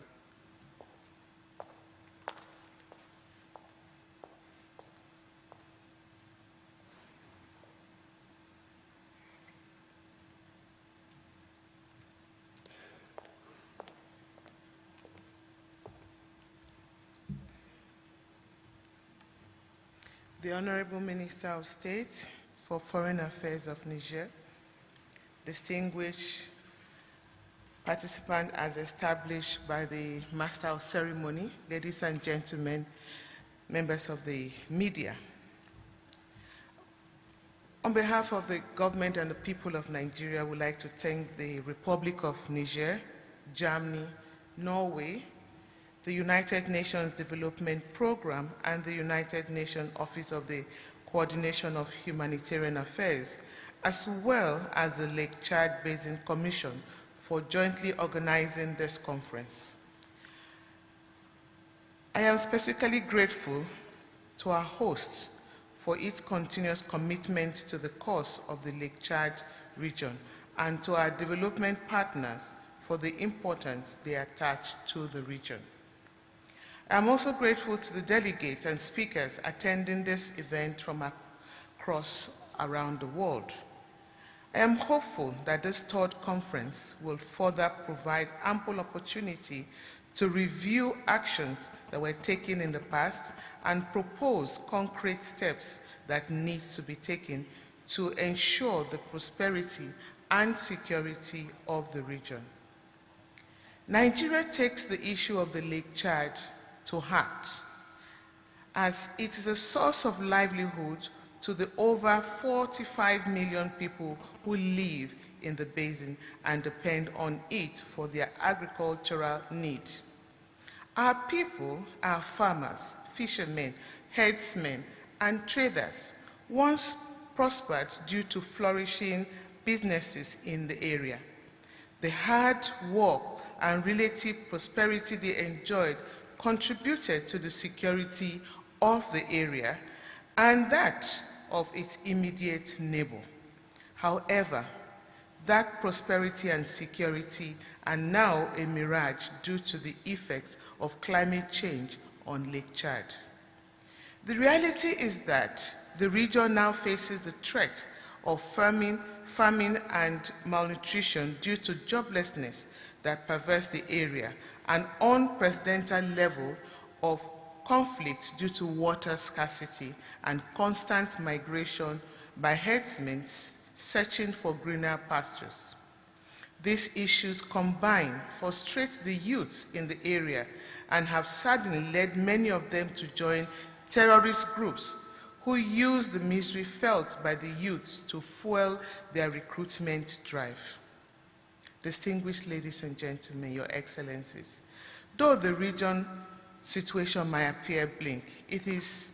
The Honorable Minister of State for Foreign Affairs of Niger, distinguished participants as established by the Master of Ceremony, ladies and gentlemen, members of the media. On behalf of the government and the people of Nigeria, I would like to thank the Republic of Niger, Germany, Norway, the United Nations Development Programme, and the United Nations Office of the Coordination of Humanitarian Affairs, as well as the Lake Chad Basin Commission for jointly organizing this conference. I am specifically grateful to our hosts for its continuous commitment to the cause of the Lake Chad region, and to our development partners for the importance they attach to the region. I am also grateful to the delegates and speakers attending this event from across around the world. I am hopeful that this third conference will further provide ample opportunity to review actions that were taken in the past and propose concrete steps that need to be taken to ensure the prosperity and security of the region. Nigeria takes the issue of the Lake Chad to heart, as it is a source of livelihood to the over 45 million people who live in the basin and depend on it for their agricultural need. Our people are farmers, fishermen, herdsmen, and traders, once prospered due to flourishing businesses in the area. The hard work and relative prosperity they enjoyed contributed to the security of the area and that of its immediate neighbor. However, that prosperity and security are now a mirage due to the effects of climate change on Lake Chad. The reality is that the region now faces the threat of famine and malnutrition due to joblessness that pervades the area, an unprecedented level of conflicts due to water scarcity and constant migration by herdsmen searching for greener pastures. These issues combined frustrate the youths in the area and have sadly led many of them to join terrorist groups who use the misery felt by the youths to fuel their recruitment drive. Distinguished ladies and gentlemen, Your Excellencies, though the region situation might appear bleak, it is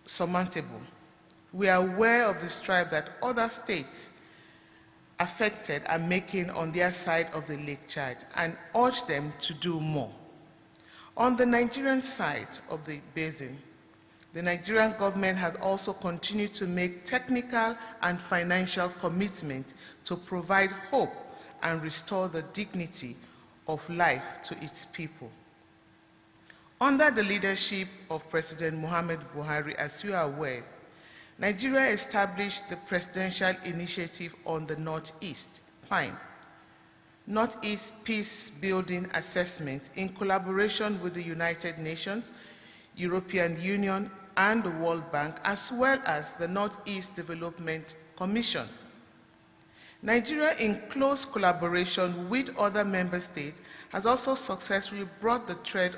surmountable. We are aware of the strife that other states affected are making on their side of the Lake Chad and urge them to do more. On the Nigerian side of the basin, the Nigerian government has also continued to make technical and financial commitments to provide hope and restore the dignity of life to its people. Under the leadership of President Muhammad Buhari, as you are aware, Nigeria established the Presidential Initiative on the Northeast, PINE, Northeast Peace Building Assessment, in collaboration with the United Nations, European Union, and the World Bank, as well as the Northeast Development Commission. Nigeria, in close collaboration with other member states, has also successfully brought the threat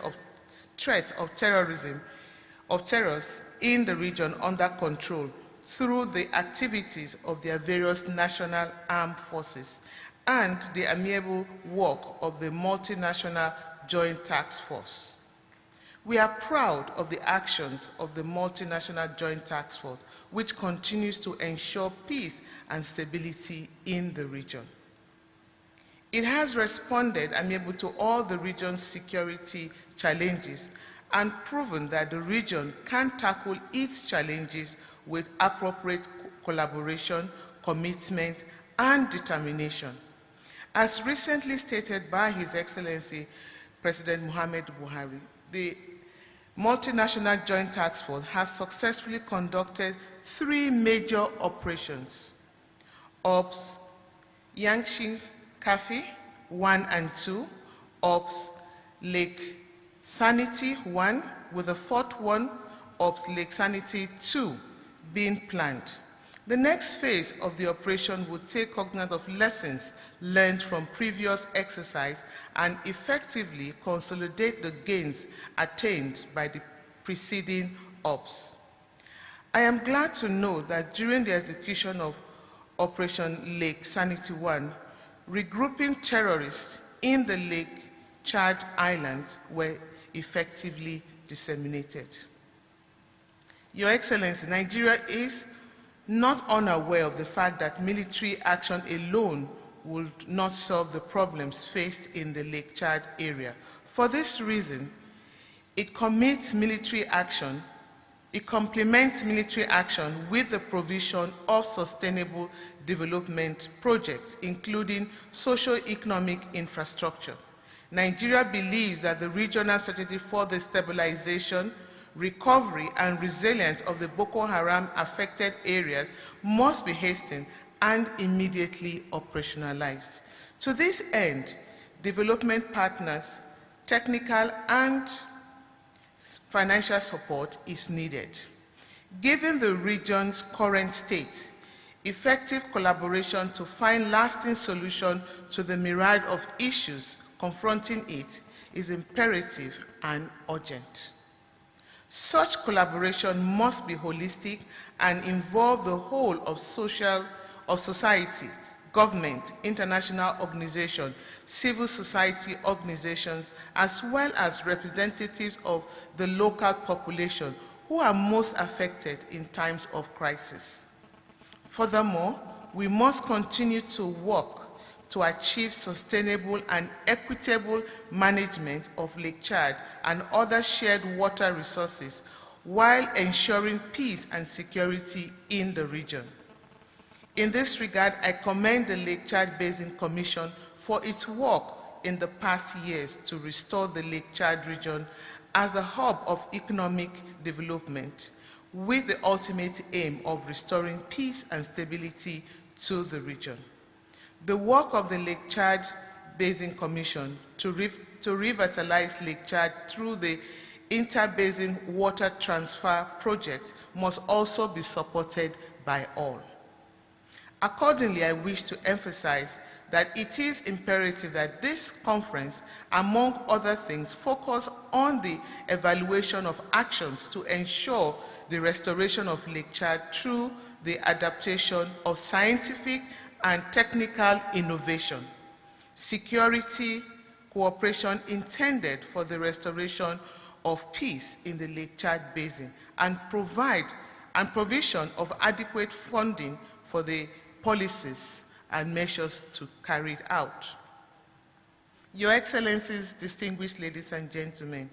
of terrorists in the region under control through the activities of their various national armed forces and the amiable work of the multinational Joint Task Force. We are proud of the actions of the multinational Joint Task Force, which continues to ensure peace and stability in the region. It has responded amiably to all the region's security challenges and proven that the region can tackle its challenges with appropriate collaboration, commitment, and determination. As recently stated by His Excellency President Muhammad Buhari, the Multinational Joint Task Force has successfully conducted 3 major operations: Ops Yangshi Kafi 1 and 2, Ops Lake Sanity 1, with the 4th one, Ops Lake Sanity 2, being planned. The next phase of the operation would take cognizance of lessons learned from previous exercise and effectively consolidate the gains attained by the preceding ops. I am glad to know that during the execution of Operation Lake Sanity 1, regrouping terrorists in the Lake Chad Islands were effectively disseminated. Your Excellency, Nigeria is not unaware of the fact that military action alone would not solve the problems faced in the Lake Chad area. For this reason, it complements military action with the provision of sustainable development projects, including socio-economic infrastructure. Nigeria believes that the regional strategy for the stabilization, recovery, and resilience of the Boko Haram affected areas must be hastened and immediately operationalized. To this end, development partners, technical and financial support is needed. Given the region's current state, effective collaboration to find lasting solutions to the myriad of issues confronting it is imperative and urgent. Such collaboration must be holistic and involve the whole of society, government, international organizations, civil society organizations, as well as representatives of the local population who are most affected in times of crisis. Furthermore, we must continue to work to achieve sustainable and equitable management of Lake Chad and other shared water resources while ensuring peace and security in the region. In this regard, I commend the Lake Chad Basin Commission for its work in the past years to restore the Lake Chad region as a hub of economic development, with the ultimate aim of restoring peace and stability to the region. The work of the Lake Chad Basin Commission to revitalize Lake Chad through the Inter-Basin Water Transfer Project must also be supported by all. Accordingly, I wish to emphasize that it is imperative that this conference, among other things, focus on the evaluation of actions to ensure the restoration of Lake Chad through the adaptation of scientific and technical innovation, security, cooperation intended for the restoration of peace in the Lake Chad Basin, and provision of adequate funding for the policies and measures to carry it out. Your Excellencies, distinguished ladies and gentlemen,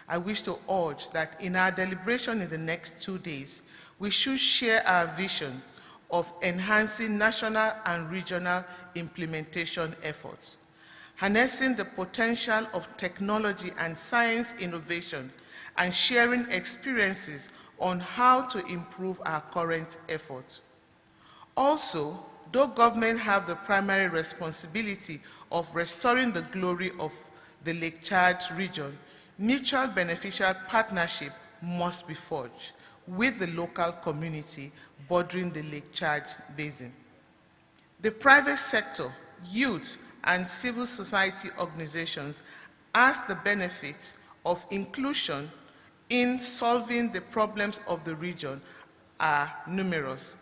I wish to urge that in our deliberation in the next 2 days, we should share our vision of enhancing national and regional implementation efforts, harnessing the potential of technology and science innovation, and sharing experiences on how to improve our current efforts. Also, though government have the primary responsibility of restoring the glory of the Lake Chad region, mutual beneficial partnership must be forged with the local community bordering the Lake Chad Basin. The private sector, youth, and civil society organizations as the benefits of inclusion in solving the problems of the region are numerous.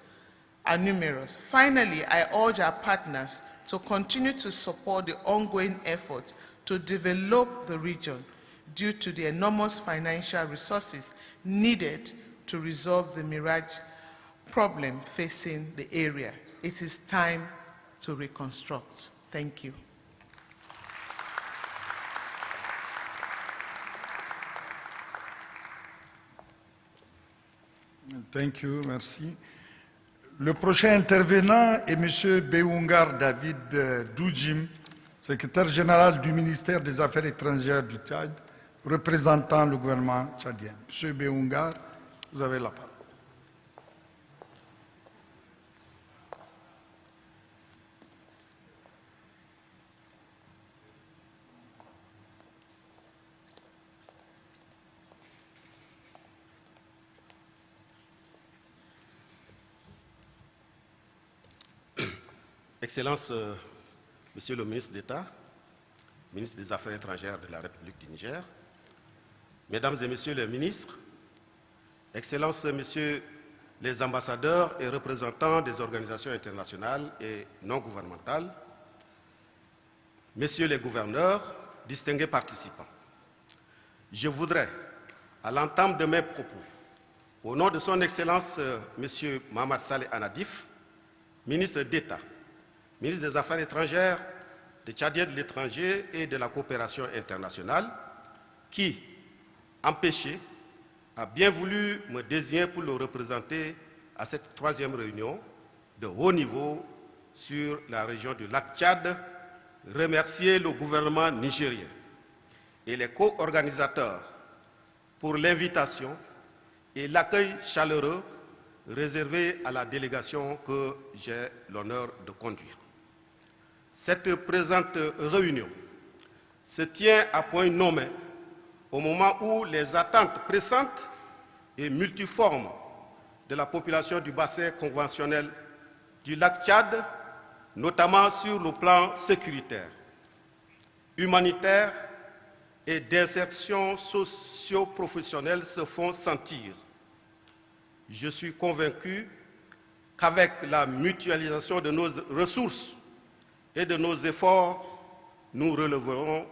Finally, I urge our partners to continue to support the ongoing effort to develop the region due to the enormous financial resources needed to resolve the mirage problem facing the area. It is time to reconstruct. Thank you. Thank you, merci. Le prochain intervenant est M. Beungar David Doudjim, secrétaire général du ministère des Affaires étrangères du Tchad, représentant le gouvernement tchadien. M. Beungar, vous avez la parole. Excellences, Monsieur le ministre d'État, ministre des Affaires étrangères de la République du Niger, Mesdames et Messieurs les ministres, Excellences, Messieurs les ambassadeurs et représentants des organisations internationales et non gouvernementales, Messieurs les gouverneurs, distingués participants, je voudrais, à l'entame de mes propos, au nom de son Excellence, Monsieur Mohamed Saleh Anadif, ministre d'État, ministre des Affaires étrangères, des Tchadiens de l'étranger et de la coopération internationale, qui, empêché, a bien voulu me désigner pour le représenter à cette 3e réunion de haut niveau sur la région du lac Tchad, remercier le gouvernement nigérien et les co-organisateurs pour l'invitation et l'accueil chaleureux réservé à la délégation que j'ai l'honneur de conduire. Cette présente réunion se tient à point nommé au moment où les attentes pressantes et multiformes de la population du bassin conventionnel du lac Tchad, notamment sur le plan sécuritaire, humanitaire et d'insertion socio-professionnelle, se font sentir. Je suis convaincu qu'avec la mutualisation de nos ressources et de nos efforts, nous relèverons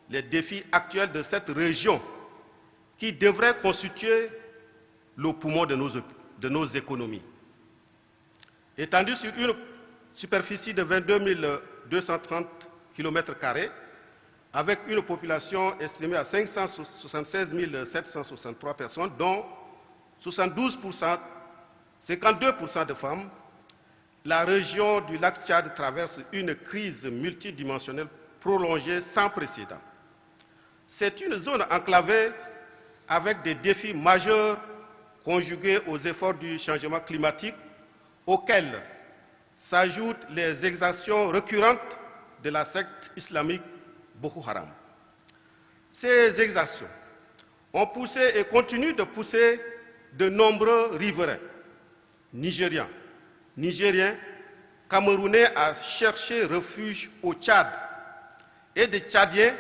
les défis actuels de cette région qui devrait constituer le poumon de nos économies. Étendue sur une superficie de 22 230 km², avec une population estimée à 576 763 personnes, dont 72%, 52% de femmes, la région du lac Tchad traverse une crise multidimensionnelle prolongée sans précédent. C'est une zone enclavée avec des défis majeurs conjugués aux efforts du changement climatique, auxquels s'ajoutent les exactions récurrentes de la secte islamique Boko Haram. Ces exactions ont poussé et continuent de pousser de nombreux riverains, nigériens, camerounais à chercher refuge au Tchad et des Tchadiens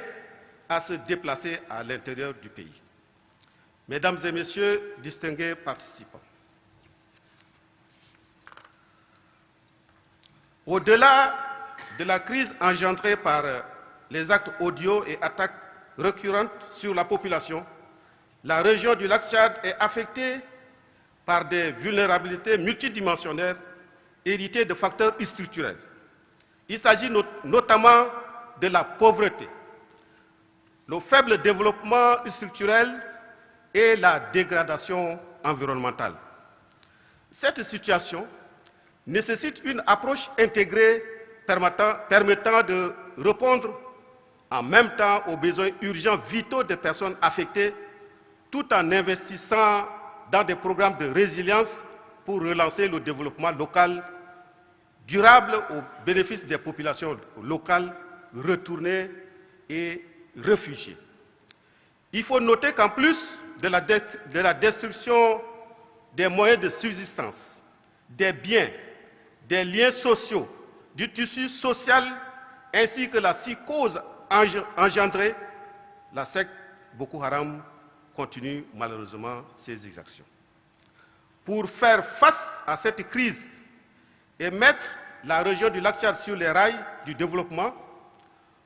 à se déplacer à l'intérieur du pays. Mesdames et Messieurs, distingués participants, au-delà de la crise engendrée par les actes odieux et attaques récurrentes sur la population, la région du lac Tchad est affectée par des vulnérabilités multidimensionnelles héritées de facteurs structurels. Il s'agit notamment de la pauvreté, le faible développement structurel et la dégradation environnementale. Cette situation nécessite une approche intégrée permettant de répondre en même temps aux besoins urgents vitaux des personnes affectées, tout en investissant dans des programmes de résilience pour relancer le développement local durable au bénéfice des populations locales retournées et réfugiées. Il faut noter qu'en plus de la destruction des moyens de subsistance, des biens, des liens sociaux, du tissu social, ainsi que la psychose engendrée, la secte Boko Haram continue malheureusement ses exactions. Pour faire face à cette crise et mettre la région du lac Tchad sur les rails du développement,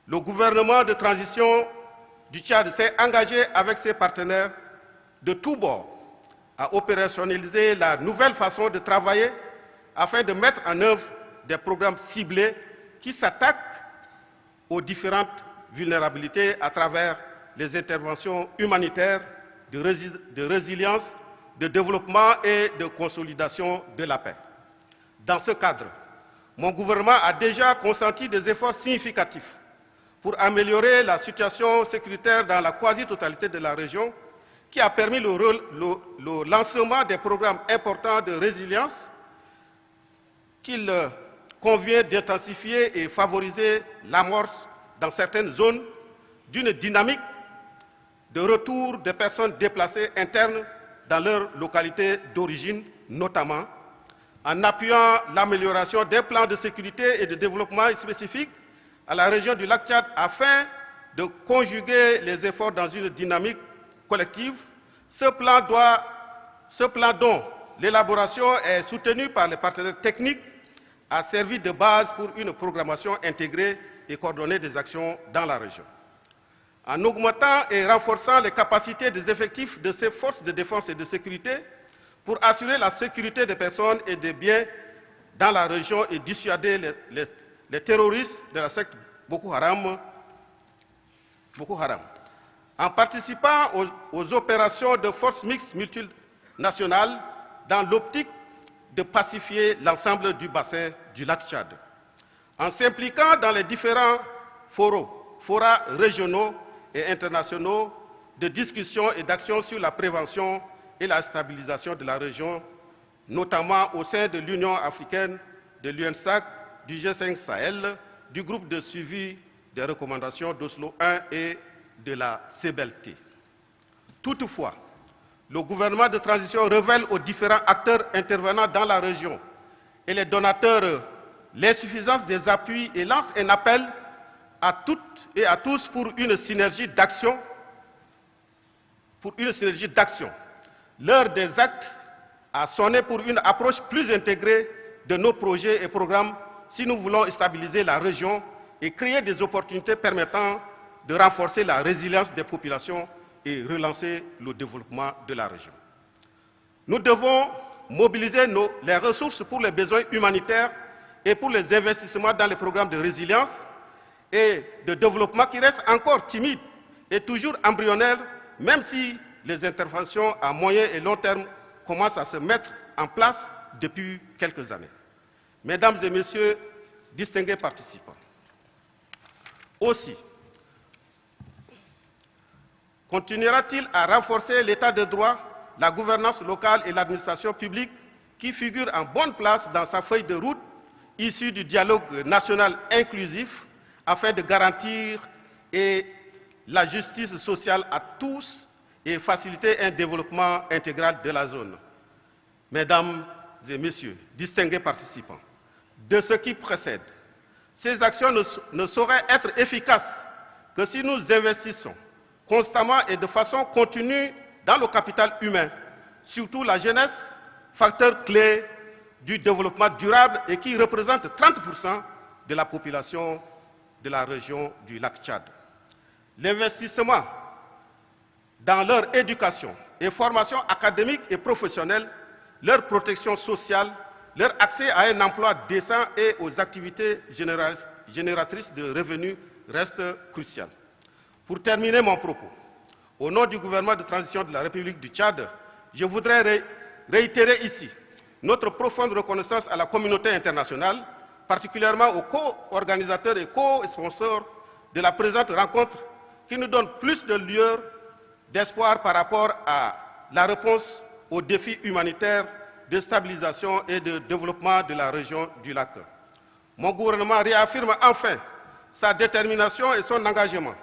le gouvernement de transition du Tchad s'est engagé avec ses partenaires de tous bords à opérationnaliser la nouvelle façon de travailler afin de mettre en œuvre des programmes ciblés qui s'attaquent aux différentes vulnérabilités à travers les interventions humanitaires, de résilience, de développement et de consolidation de la paix. Dans ce cadre, mon gouvernement a déjà consenti des efforts significatifs pour améliorer la situation sécuritaire dans la quasi-totalité de la région, qui a permis le lancement des programmes importants de résilience qu'il convient d'intensifier et favoriser l'amorce dans certaines zones d'une dynamique de retour des personnes déplacées internes dans leur localité d'origine, notamment en appuyant l'amélioration des plans de sécurité et de développement spécifiques à la région du lac Tchad afin de conjuguer les efforts dans une dynamique collective. Ce plan dont l'élaboration est soutenue par les partenaires techniques a servi de base pour une programmation intégrée et coordonnée des actions dans la région. En augmentant et renforçant les capacités des effectifs de ces forces de défense et de sécurité pour assurer la sécurité des personnes et des biens dans la région et dissuader les terroristes de la secte Boko Haram. En participant aux opérations de forces mixtes multinationales dans l'optique de pacifier l'ensemble du bassin du lac Tchad. En s'impliquant dans les différents forats régionaux et internationaux de discussion et d'action sur la prévention et la stabilisation de la région, notamment au sein de l'Union africaine, de l'UNSAC, du G5 Sahel, du groupe de suivi des recommandations d'Oslo 1 et de la CBLT. Toutefois, le gouvernement de transition révèle aux différents acteurs intervenant dans la région et les donateurs l'insuffisance des appuis et lance un appel à toutes et à tous pour une synergie d'action. L'heure des actes a sonné pour une approche plus intégrée de nos projets et programmes si nous voulons stabiliser la région et créer des opportunités permettant de renforcer la résilience des populations et relancer le développement de la région. Nous devons mobiliser les ressources pour les besoins humanitaires et pour les investissements dans les programmes de résilience et de développement qui restent encore timides et toujours embryonnaires, même si les interventions à moyen et long terme commencent à se mettre en place depuis quelques années. Mesdames et messieurs, distingués participants, aussi, continuera-t-il à renforcer l'état de droit, la gouvernance locale et l'administration publique qui figurent en bonne place dans sa feuille de route issue du dialogue national inclusif afin de garantir la justice sociale à tous et faciliter un développement intégral de la zone. Mesdames et messieurs, distingués participants, de ce qui précède, ces actions ne sauraient être efficaces que si nous investissons constamment et de façon continue dans le capital humain, surtout la jeunesse, facteur clé du développement durable et qui représente 30% de la population de la région du lac Tchad. L'investissement dans leur éducation et formation académique et professionnelle, leur protection sociale, leur accès à un emploi décent et aux activités génératrices de revenus reste crucial. Pour terminer mon propos, au nom du gouvernement de transition de la République du Tchad, je voudrais réitérer ici notre profonde reconnaissance à la communauté internationale, particulièrement aux co-organisateurs et co-sponsors de la présente rencontre qui nous donne plus de lueur d'espoir par rapport à la réponse aux défis humanitaires de stabilisation et de développement de la région du lac. Mon gouvernement réaffirme enfin sa détermination et son engagement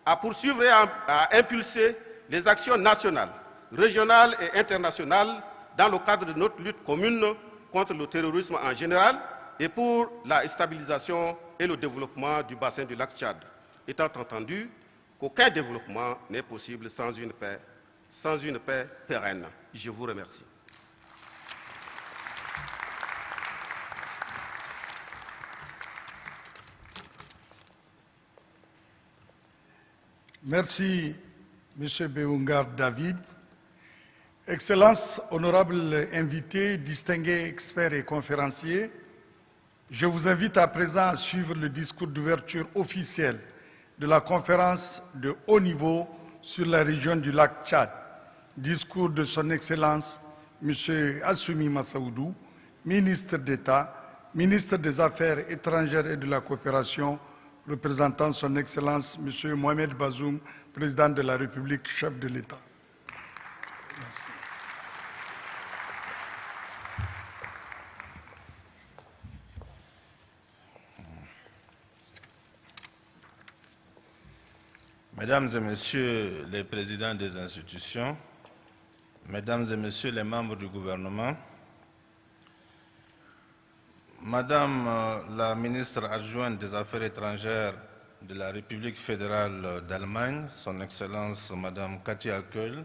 à poursuivre et à impulser les actions nationales, régionales et internationales dans le cadre de notre lutte commune contre le terrorisme en général et pour la stabilisation et le développement du bassin du lac Tchad, étant entendu qu'aucun développement n'est possible sans une paix pérenne. Je vous remercie. Merci, M. Beungar David. Excellences, honorables invités, distingués experts et conférenciers, je vous invite à présent à suivre le discours d'ouverture officiel de la conférence de haut niveau sur la région du lac Tchad. Discours de son Excellence, M. Assoumi Massaoudou, ministre d'État, ministre des Affaires étrangères et de la coopération, représentant son Excellence, M. Mohamed Bazoum, président de la République, chef de l'État. Merci. Mesdames et Messieurs les présidents des institutions, Mesdames et Messieurs les membres du gouvernement, Madame la ministre adjointe des Affaires étrangères de la République fédérale d'Allemagne, son Excellence Madame Katia Köhl,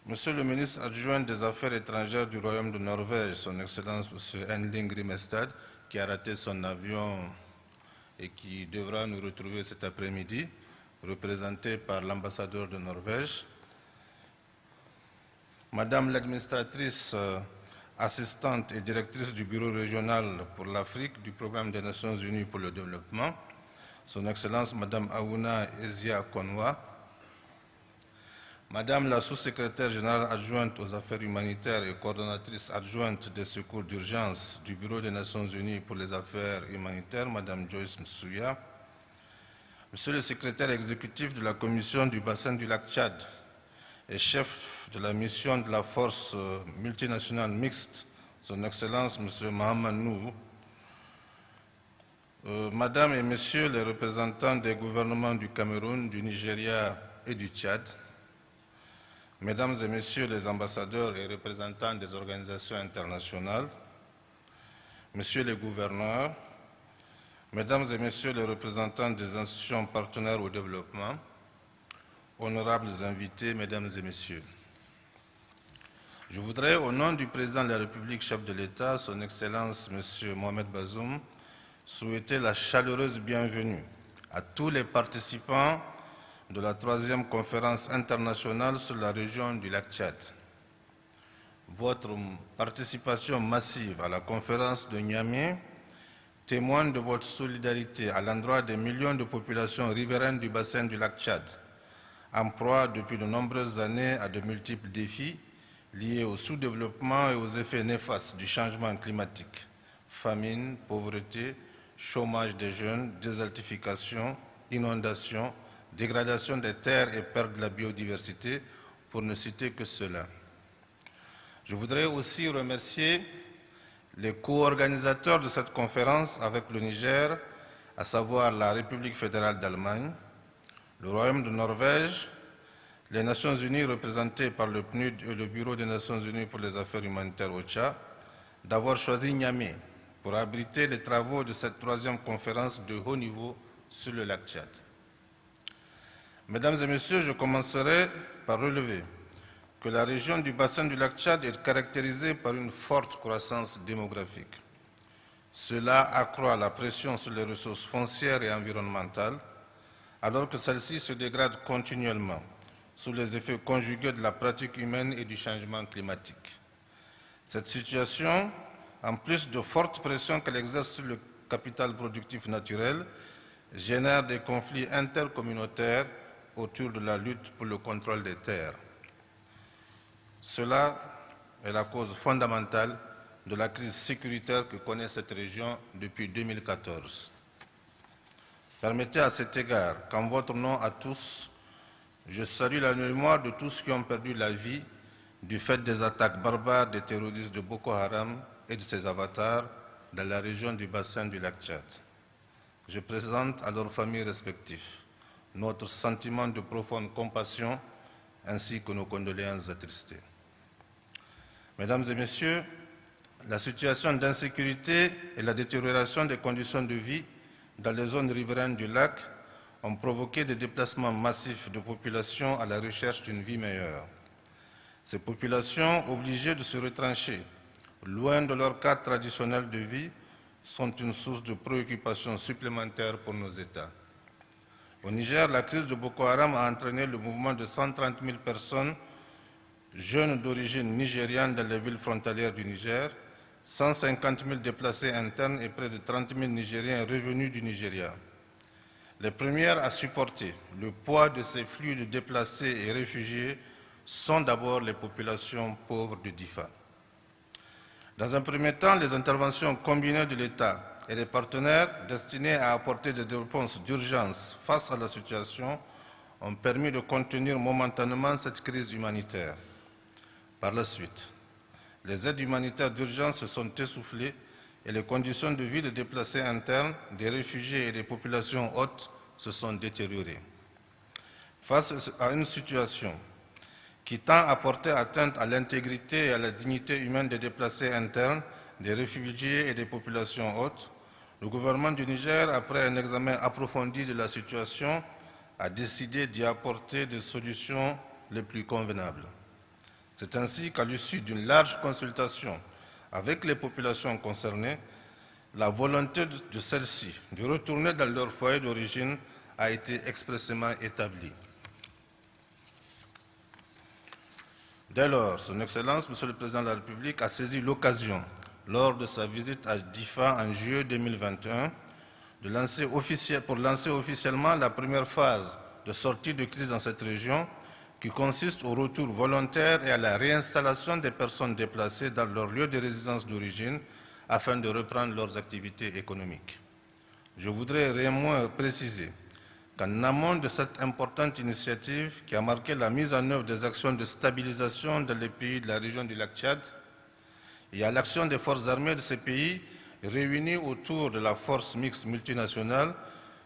Monsieur le ministre adjoint des Affaires étrangères du Royaume de Norvège, son Excellence Monsieur Henling Grimestad, qui a raté son avion et qui devra nous retrouver cet après-midi, représenté par l'ambassadeur de Norvège, Madame l'administratrice assistante et directrice du Bureau régional pour l'Afrique du Programme des Nations Unies pour le développement, son Excellence Madame Aouna Ezia Konwa, Madame la sous-secrétaire générale adjointe aux affaires humanitaires et coordonnatrice adjointe des secours d'urgence du Bureau des Nations Unies pour les affaires humanitaires, Madame Joyce Msuya, Monsieur le secrétaire exécutif de la Commission du bassin du lac Tchad et chef de la mission de la force multinationale mixte, son Excellence Monsieur Mohamed Nou, Madame et Messieurs les représentants des gouvernements du Cameroun, du Nigeria et du Tchad, Mesdames et Messieurs les ambassadeurs et représentants des organisations internationales, Messieurs les gouverneurs, Mesdames et Messieurs les représentants des institutions partenaires au développement, honorables invités, Mesdames et Messieurs, je voudrais, au nom du Président de la République, chef de l'État, son Excellence M. Mohamed Bazoum, souhaiter la chaleureuse bienvenue à tous les participants de la 3e conférence internationale sur la région du lac Tchad. Votre participation massive à la conférence de Niamey témoigne de votre solidarité à l'endroit des millions de populations riveraines du bassin du lac Tchad, en proie depuis de nombreuses années à de multiples défis liés au sous-développement et aux effets néfastes du changement climatique, famine, pauvreté, chômage des jeunes, désertification, inondations, dégradation des terres et perte de la biodiversité, pour ne citer que cela. Je voudrais aussi remercier les co-organisateurs de cette conférence avec le Niger, à savoir la République fédérale d'Allemagne, le Royaume de Norvège, les Nations Unies représentées par le PNUD et le Bureau des Nations Unies pour les affaires humanitaires OCHA, d'avoir choisi Niamey pour abriter les travaux de cette 3e conférence de haut niveau sur le lac Tchad. Mesdames et Messieurs, je commencerai par relever que la région du bassin du lac Tchad est caractérisée par une forte croissance démographique. Cela accroît la pression sur les ressources foncières et environnementales, alors que celles-ci se dégradent continuellement sous les effets conjugués de la pratique humaine et du changement climatique. Cette situation, en plus de fortes pressions qu'elle exerce sur le capital productif naturel, génère des conflits intercommunautaires autour de la lutte pour le contrôle des terres. Cela est la cause fondamentale de la crise sécuritaire que connaît cette région depuis 2014. Permettez à cet égard qu'en votre nom à tous, je salue la mémoire de tous ceux qui ont perdu la vie du fait des attaques barbares des terroristes de Boko Haram et de ses avatars dans la région du bassin du lac Tchad. Je présente à leurs familles respectives notre sentiment de profonde compassion ainsi que nos condoléances attristées. Mesdames et Messieurs, la situation d'insécurité et la détérioration des conditions de vie dans les zones riveraines du lac ont provoqué des déplacements massifs de populations à la recherche d'une vie meilleure. Ces populations, obligées de se retrancher loin de leur cadre traditionnel de vie, sont une source de préoccupation supplémentaire pour nos États. Au Niger, la crise de Boko Haram a entraîné le mouvement de 130 000 personnes, jeunes d'origine nigériane dans les villes frontalières du Niger, 150 000 déplacés internes et près de 30 000 Nigériens revenus du Nigeria. Les premières à supporter le poids de ces flux de déplacés et réfugiés sont d'abord les populations pauvres de Difa. Dans un premier temps, les interventions combinées de l'État et des partenaires destinées à apporter des réponses d'urgence face à la situation ont permis de contenir momentanément cette crise humanitaire. Par la suite, les aides humanitaires d'urgence se sont essoufflées et les conditions de vie des déplacés internes, des réfugiés et des populations hautes se sont détériorées. Face à une situation qui tend à porter atteinte à l'intégrité et à la dignité humaine des déplacés internes, des réfugiés et des populations hôtes, le gouvernement du Niger, après un examen approfondi de la situation, a décidé d'y apporter des solutions les plus convenables. C'est ainsi qu'à l'issue d'une large consultation avec les populations concernées, la volonté de celles-ci de retourner dans leur foyer d'origine a été expressément établie. Dès lors, Son Excellence, Monsieur le Président de la République, a saisi l'occasion, lors de sa visite à Difa en juillet 2021, pour lancer officiellement la première phase de sortie de crise dans cette région, qui consiste au retour volontaire et à la réinstallation des personnes déplacées dans leur lieu de résidence d'origine afin de reprendre leurs activités économiques. Je voudrais néanmoins préciser qu'en amont de cette importante initiative qui a marqué la mise en œuvre des actions de stabilisation dans les pays de la région du lac Tchad, il y a l'action des forces armées de ces pays réunies autour de la force mixte multinationale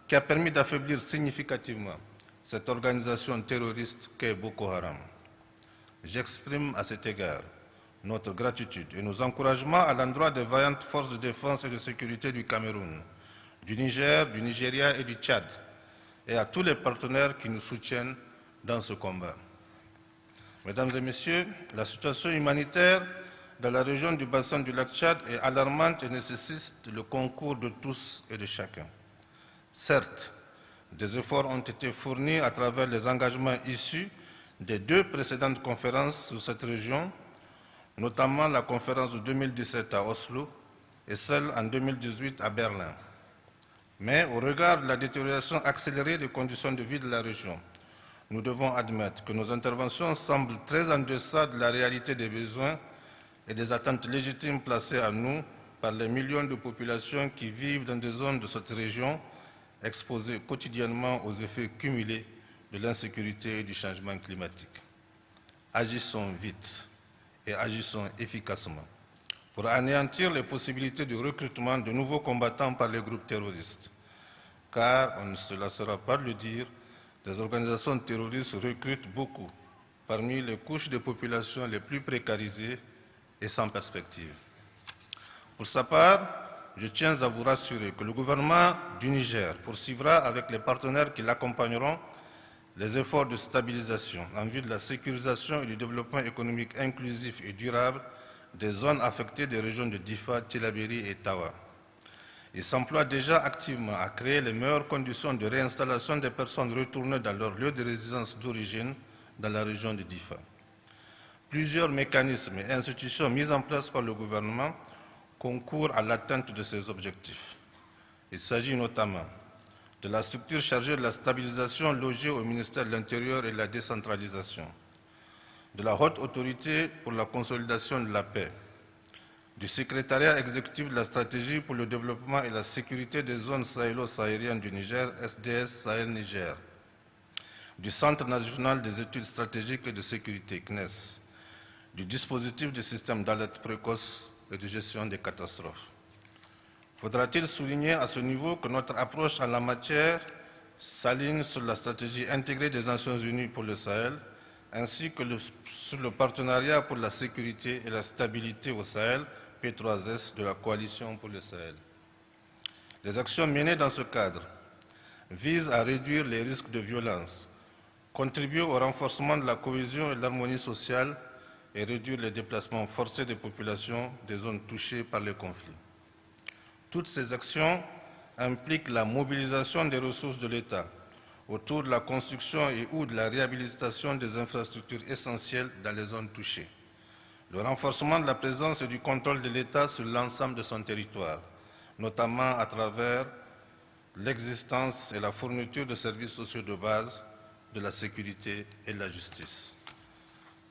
qui a permis d'affaiblir significativement cette organisation terroriste qu'est Boko Haram. J'exprime à cet égard notre gratitude et nos encouragements à l'endroit des vaillantes forces de défense et de sécurité du Cameroun, du Niger, du Nigeria et du Tchad, et à tous les partenaires qui nous soutiennent dans ce combat. Mesdames et Messieurs, la situation humanitaire dans la région du bassin du lac Tchad est alarmante et nécessite le concours de tous et de chacun. Certes, des efforts ont été fournis à travers les engagements issus des 2 précédentes conférences sur cette région, notamment la conférence de 2017 à Oslo et celle en 2018 à Berlin. Mais au regard de la détérioration accélérée des conditions de vie de la région, nous devons admettre que nos interventions semblent très en deçà de la réalité des besoins et des attentes légitimes placées à nous par les millions de populations qui vivent dans des zones de cette région exposées quotidiennement aux effets cumulés de l'insécurité et du changement climatique. Agissons vite et agissons efficacement pour anéantir les possibilités de recrutement de nouveaux combattants par les groupes terroristes. Car, on ne se lassera pas de le dire, des organisations terroristes recrutent beaucoup parmi les couches de population les plus précarisées et sans perspective. Pour sa part, je tiens à vous rassurer que le gouvernement du Niger poursuivra avec les partenaires qui l'accompagneront les efforts de stabilisation en vue de la sécurisation et du développement économique inclusif et durable des zones affectées des régions de Difa, Tillabéri et Tawa. Il s'emploie déjà activement à créer les meilleures conditions de réinstallation des personnes retournées dans leur lieu de résidence d'origine dans la région de Difa. Plusieurs mécanismes et institutions mis en place par le gouvernement concourent à l'atteinte de ces objectifs. Il s'agit notamment de la structure chargée de la stabilisation logée au ministère de l'Intérieur et de la décentralisation, de la haute autorité pour la consolidation de la paix, du secrétariat exécutif de la stratégie pour le développement et la sécurité des zones sahélo-sahariennes du Niger, SDS Sahel-Niger, du Centre national des études stratégiques et de sécurité, CNES, du dispositif du système d'alerte précoce et de gestion des catastrophes. Faudra-t-il souligner à ce niveau que notre approche en la matière s'aligne sur la stratégie intégrée des Nations Unies pour le Sahel, ainsi que sur le partenariat pour la sécurité et la stabilité au Sahel, P3S, de la Coalition pour le Sahel. Les actions menées dans ce cadre visent à réduire les risques de violence, contribuer au renforcement de la cohésion et de l'harmonie sociale et réduire les déplacements forcés des populations des zones touchées par les conflits. Toutes ces actions impliquent la mobilisation des ressources de l'État autour de la construction et ou de la réhabilitation des infrastructures essentielles dans les zones touchées, le renforcement de la présence et du contrôle de l'État sur l'ensemble de son territoire, notamment à travers l'existence et la fourniture de services sociaux de base, de la sécurité et de la justice.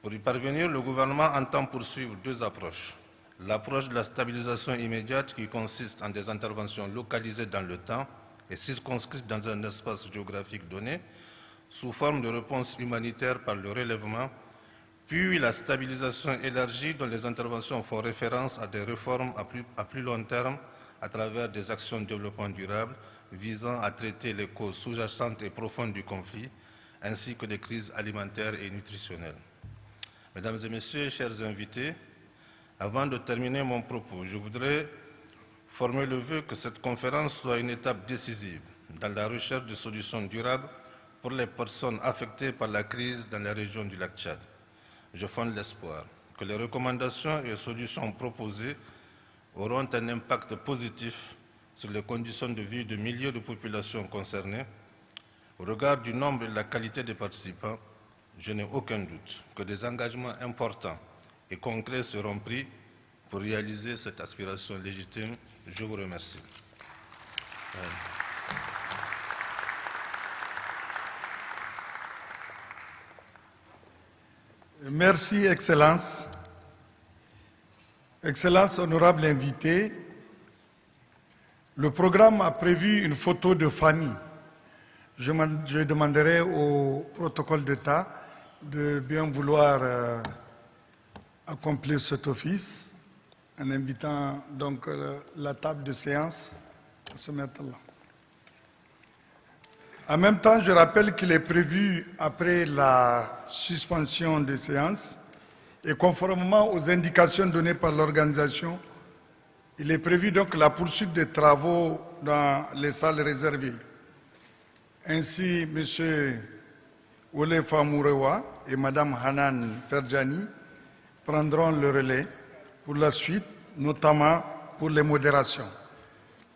Pour y parvenir, le gouvernement entend poursuivre 2 approches. L'approche de la stabilisation immédiate qui consiste en des interventions localisées dans le temps et circonscrites dans un espace géographique donné, sous forme de réponse humanitaire par le relèvement, puis la stabilisation élargie dont les interventions font référence à des réformes à plus long terme à travers des actions de développement durable visant à traiter les causes sous-jacentes et profondes du conflit, ainsi que des crises alimentaires et nutritionnelles. Mesdames et Messieurs, chers invités, Avant de terminer mon propos, je voudrais former le vœu que cette conférence soit une étape décisive dans la recherche de solutions durables pour les personnes affectées par la crise dans la région du lac Tchad. Je fonde l'espoir que les recommandations et solutions proposées auront un impact positif sur les conditions de vie de milliers de populations concernées. Au regard du nombre et de la qualité des participants, je n'ai aucun doute que des engagements importants et concrets seront pris pour réaliser cette aspiration légitime. Je vous remercie. Merci, Excellence. Excellence, honorable invité, le programme a prévu une photo de famille. Je demanderai au protocole d'État de bien vouloir accomplir cet office en invitant donc la table de séance à se mettre là. En même temps, je rappelle qu'il est prévu, après la suspension des séances, et conformément aux indications données par l'organisation, il est prévu donc la poursuite des travaux dans les salles réservées. Ainsi, M. Olefa Mourewa et Mme Hanan Ferjani prendront le relais pour la suite, notamment pour les modérations.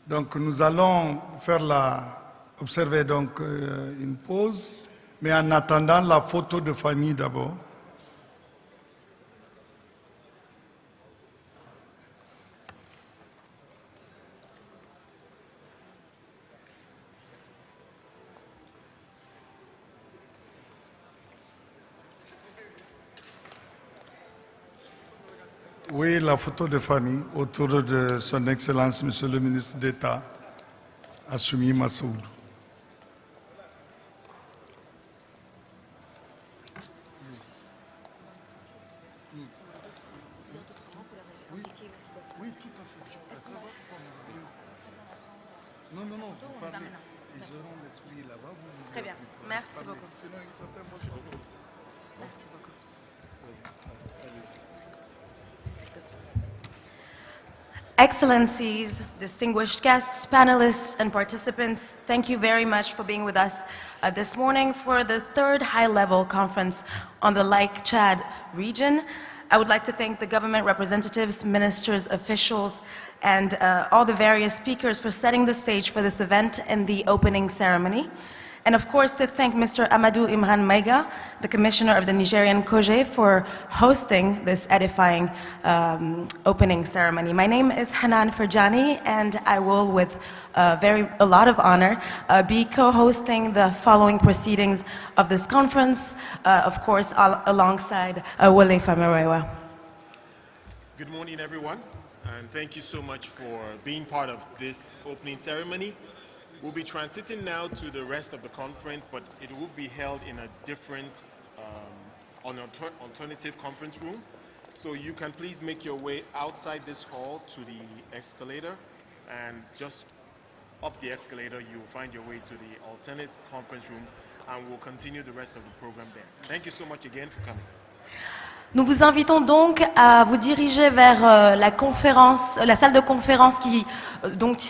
Donc nous allons observer donc une pause, mais en attendant la photo de famille d'abord. Oui, la photo de famille autour de son Excellence, Monsieur le ministre d'État, Assoumi Massoud. Non, vous parlez. Ils auront l'esprit là-bas. Très bien, merci beaucoup. Sinon, ils sont émotionnés. Merci beaucoup. Excellencies, distinguished guests, panelists, and participants, thank you very much for being with us this morning for the third high-level conference on the Lake Chad region. I would like to thank the government representatives, ministers, officials, and all the various speakers for setting the stage for this event and the opening ceremony. And of course, to thank Mr. Amadou Imran Maïga, the Commissioner of the Nigerian COGE, for hosting this edifying opening ceremony. My name is Hanan Ferjani, and I will, with a lot of honor, be co-hosting the following proceedings of this conference, of course, alongside Wole Famerewa. Good morning, everyone, and thank you so much for being part of this opening ceremony. We'll be transiting now to the rest of the conference, but it will be held in a different, alternative conference room. So you can please make your way outside this hall to the escalator, and just up the escalator, you'll find your way to the alternate conference room, and we'll continue the rest of the program there. Thank you so much again for coming. Nous vous invitons donc à vous diriger vers la salle de conférence qui donc